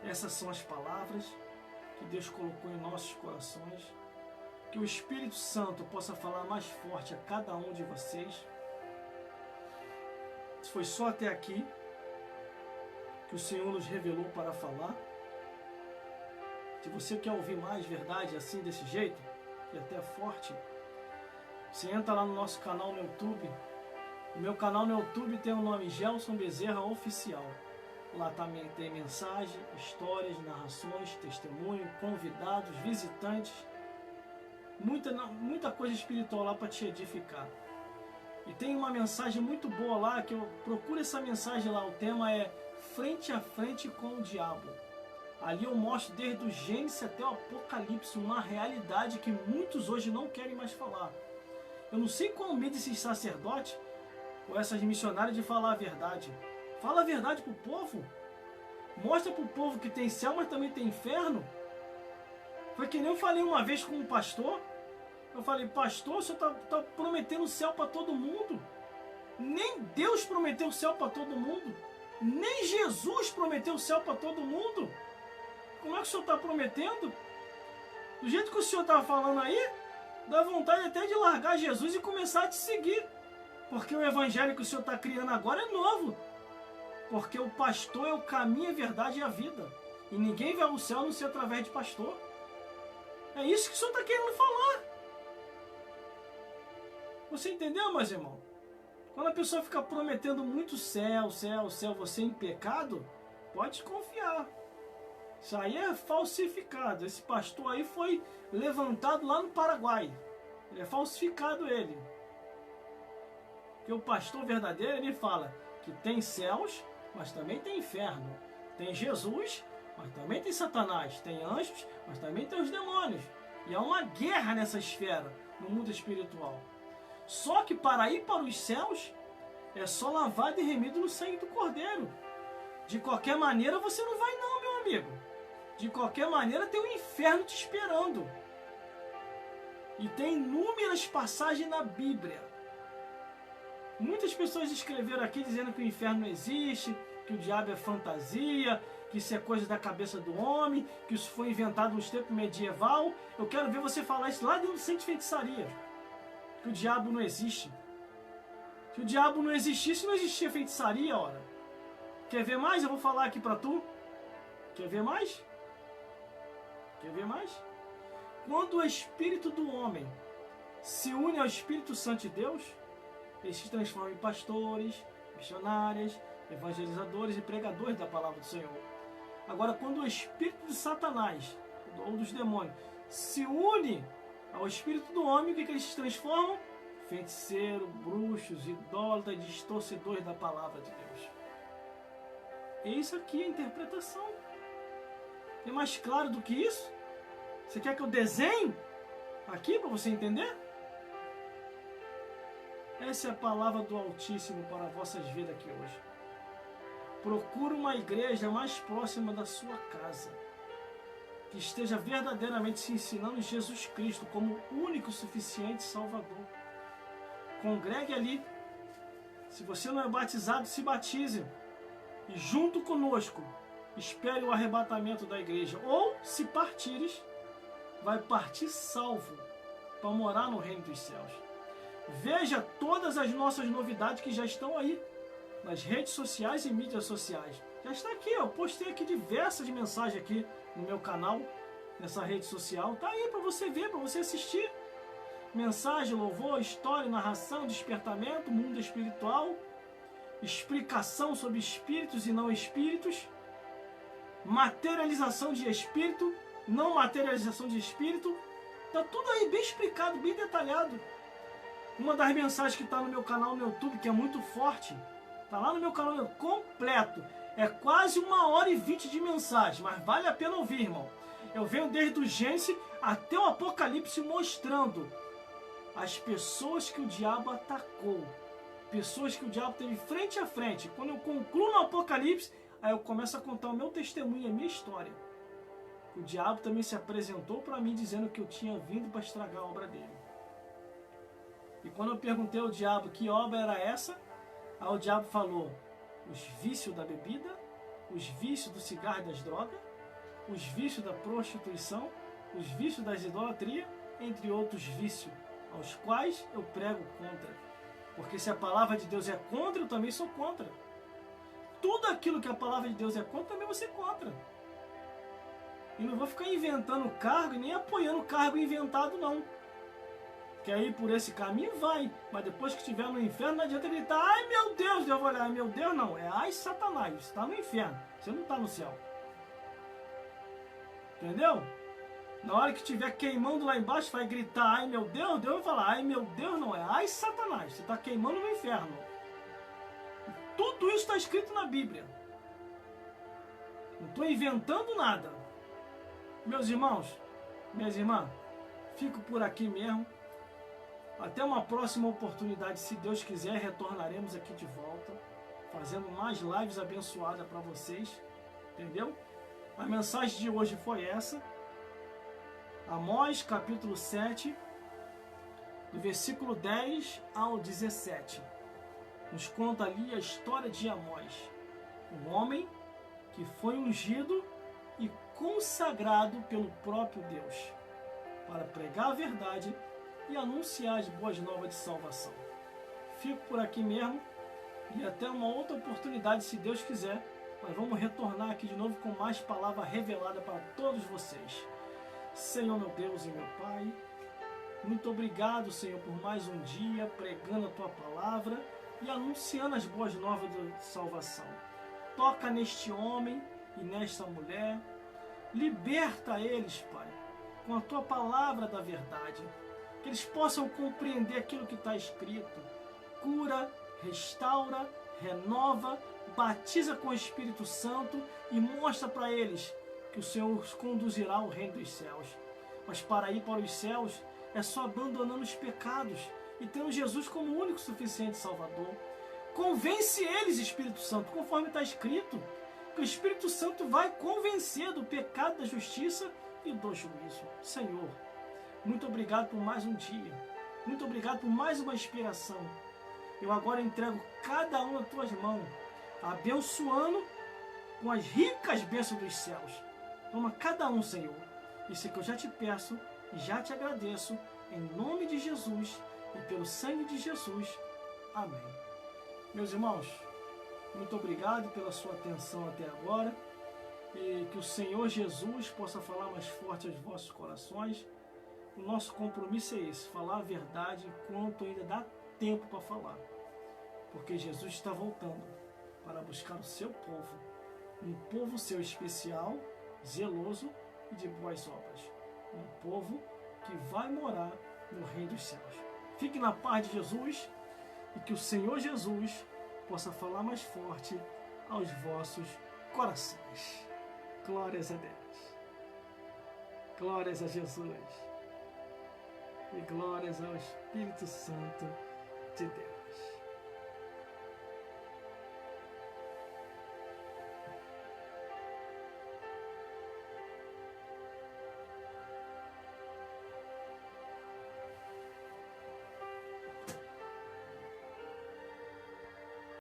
Essas são as palavras que Deus colocou em nossos corações. Que o Espírito Santo possa falar mais forte a cada um de vocês. Se foi só até aqui que o Senhor nos revelou para falar, se você quer ouvir mais verdade assim, desse jeito, e até forte, você entra lá no nosso canal no YouTube. O meu canal no YouTube tem o nome Gelson Bezerra Oficial. Lá também tem mensagem, histórias, narrações, testemunho, convidados, visitantes. Muita coisa espiritual lá para te edificar. E tem uma mensagem muito boa lá, que eu procuro essa mensagem lá. O tema é Frente a Frente com o Diabo. Ali eu mostro desde o Gênesis até o Apocalipse uma realidade que muitos hoje não querem mais falar. Eu não sei qual medo desses sacerdotes ou essas missionárias de falar a verdade. Fala a verdade pro povo. Mostra pro povo que tem céu, mas também tem inferno. Foi que nem eu falei uma vez com um pastor. Eu falei, pastor, o senhor tá prometendo o céu para todo mundo. Nem Deus prometeu o céu para todo mundo. Nem Jesus prometeu o céu para todo mundo. Como é que o senhor está prometendo? Do jeito que o senhor está falando aí, dá vontade até de largar Jesus e começar a te seguir. Porque o evangelho que o senhor está criando agora é novo. Porque o pastor é o caminho, a verdade e a vida. E ninguém vai ao céu a não ser através de pastor. É isso que o senhor está querendo falar. Você entendeu, meus irmãos? Quando a pessoa fica prometendo muito céu, céu, céu, você em pecado, pode confiar. Isso aí é falsificado. Esse pastor aí foi levantado lá no Paraguai. É falsificado ele. Porque o pastor verdadeiro, ele fala que tem céus, mas também tem inferno. Tem Jesus, mas também tem Satanás, tem anjos, mas também tem os demônios. E há uma guerra nessa esfera, no mundo espiritual. Só que para ir para os céus, é só lavado e remido no sangue do Cordeiro. De qualquer maneira você não vai não, meu amigo. De qualquer maneira tem um inferno te esperando. E tem inúmeras passagens na Bíblia. Muitas pessoas escreveram aqui dizendo que o inferno não existe, que o diabo é fantasia, que isso é coisa da cabeça do homem, que isso foi inventado nos tempos medieval. Eu quero ver você falar isso lá dentro do centro de feitiçaria. Que o diabo não existe. Se o diabo não existisse, não existia feitiçaria, ora. Quer ver mais? Eu vou falar aqui pra tu. Quer ver mais? Quer ver mais? Quando o Espírito do homem se une ao Espírito Santo de Deus, eles se transformam em pastores, missionários, evangelizadores e pregadores da palavra do Senhor. Agora, quando o Espírito de Satanás, ou dos demônios, se une ao Espírito do homem, o que eles se transformam? Feiticeiro, bruxos, idólatras, distorcedores da palavra de Deus. Eis aqui a interpretação. É mais claro do que isso? Você quer que eu desenhe aqui para você entender? Essa é a palavra do Altíssimo para vossas vidas aqui hoje. Procura uma igreja mais próxima da sua casa, que esteja verdadeiramente se ensinando Jesus Cristo como o único suficiente Salvador. Congregue ali. Se você não é batizado, se batize. E junto conosco, espere o arrebatamento da igreja. Ou, se partires, vai partir salvo para morar no reino dos céus. Veja todas as nossas novidades que já estão aí nas redes sociais e mídias sociais. Já está aqui, eu postei aqui diversas mensagens aqui no meu canal, nessa rede social. Tá aí para você ver, para você assistir. Mensagem, louvor, história, narração, despertamento, mundo espiritual, explicação sobre espíritos e não espíritos, materialização de espírito, não materialização de espírito. Tá tudo aí bem explicado, bem detalhado. Uma das mensagens que está no meu canal no YouTube, que é muito forte, está lá no meu canal completo. É quase 1h20 de mensagem, mas vale a pena ouvir, irmão. Eu venho desde o Gênesis até o Apocalipse mostrando as pessoas que o diabo atacou. Pessoas que o diabo teve frente a frente. Quando eu concluo no Apocalipse, aí eu começo a contar o meu testemunho, a minha história. O diabo também se apresentou para mim dizendo que eu tinha vindo para estragar a obra dele. E quando eu perguntei ao diabo que obra era essa, aí o diabo falou: os vícios da bebida, os vícios do cigarro e das drogas, os vícios da prostituição, os vícios das idolatrias, entre outros vícios, aos quais eu prego contra. Porque se a palavra de Deus é contra, eu também sou contra. Tudo aquilo que a palavra de Deus é contra, também você é contra. E não vou ficar inventando cargo e nem apoiando cargo inventado, não. Quer ir por esse caminho? Vai. Mas depois que estiver no inferno, não adianta gritar: ai meu Deus, eu vou olhar. Meu Deus, não. É ai Satanás. Você está no inferno. Você não está no céu. Entendeu? Na hora que estiver queimando lá embaixo, vai gritar: ai meu Deus. Deus vai falar: ai meu Deus, não. É ai Satanás. Você está queimando no inferno. Tudo isso está escrito na Bíblia. Não estou inventando nada. Meus irmãos, minhas irmãs, fico por aqui mesmo. Até uma próxima oportunidade, se Deus quiser, retornaremos aqui de volta, fazendo mais lives abençoadas para vocês, entendeu? A mensagem de hoje foi essa, Amós capítulo 7, do versículo 10 ao 17, nos conta ali a história de Amós, um homem que foi ungido e consagrado pelo próprio Deus, para pregar a verdade e anunciar as boas novas de salvação. Fico por aqui mesmo e até uma outra oportunidade, se Deus quiser, nós vamos retornar aqui de novo com mais palavra revelada para todos vocês. Senhor meu Deus e meu Pai, muito obrigado, Senhor, por mais um dia pregando a Tua palavra e anunciando as boas novas de salvação. Toca neste homem e nesta mulher, liberta eles, Pai, com a Tua palavra da verdade, que eles possam compreender aquilo que está escrito. Cura, restaura, renova, batiza com o Espírito Santo e mostra para eles que o Senhor os conduzirá ao reino dos céus. Mas para ir para os céus é só abandonando os pecados e tendo Jesus como o único suficiente Salvador. Convence eles, Espírito Santo, conforme está escrito, que o Espírito Santo vai convencer do pecado, da justiça e do juízo. Senhor, muito obrigado por mais um dia. Muito obrigado por mais uma inspiração. Eu agora entrego cada um nas tuas mãos, abençoando com as ricas bênçãos dos céus. Toma cada um, Senhor. Isso é que eu já te peço e já te agradeço, em nome de Jesus e pelo sangue de Jesus. Amém. Meus irmãos, muito obrigado pela sua atenção até agora e que o Senhor Jesus possa falar mais forte aos vossos corações. O nosso compromisso é esse, falar a verdade enquanto ainda dá tempo para falar, porque Jesus está voltando para buscar o seu povo, um povo seu especial, zeloso e de boas obras, um povo que vai morar no reino dos céus. Fique na paz de Jesus e que o Senhor Jesus possa falar mais forte aos vossos corações. Glórias a Deus. Glórias a Jesus. E glórias ao Espírito Santo de Deus.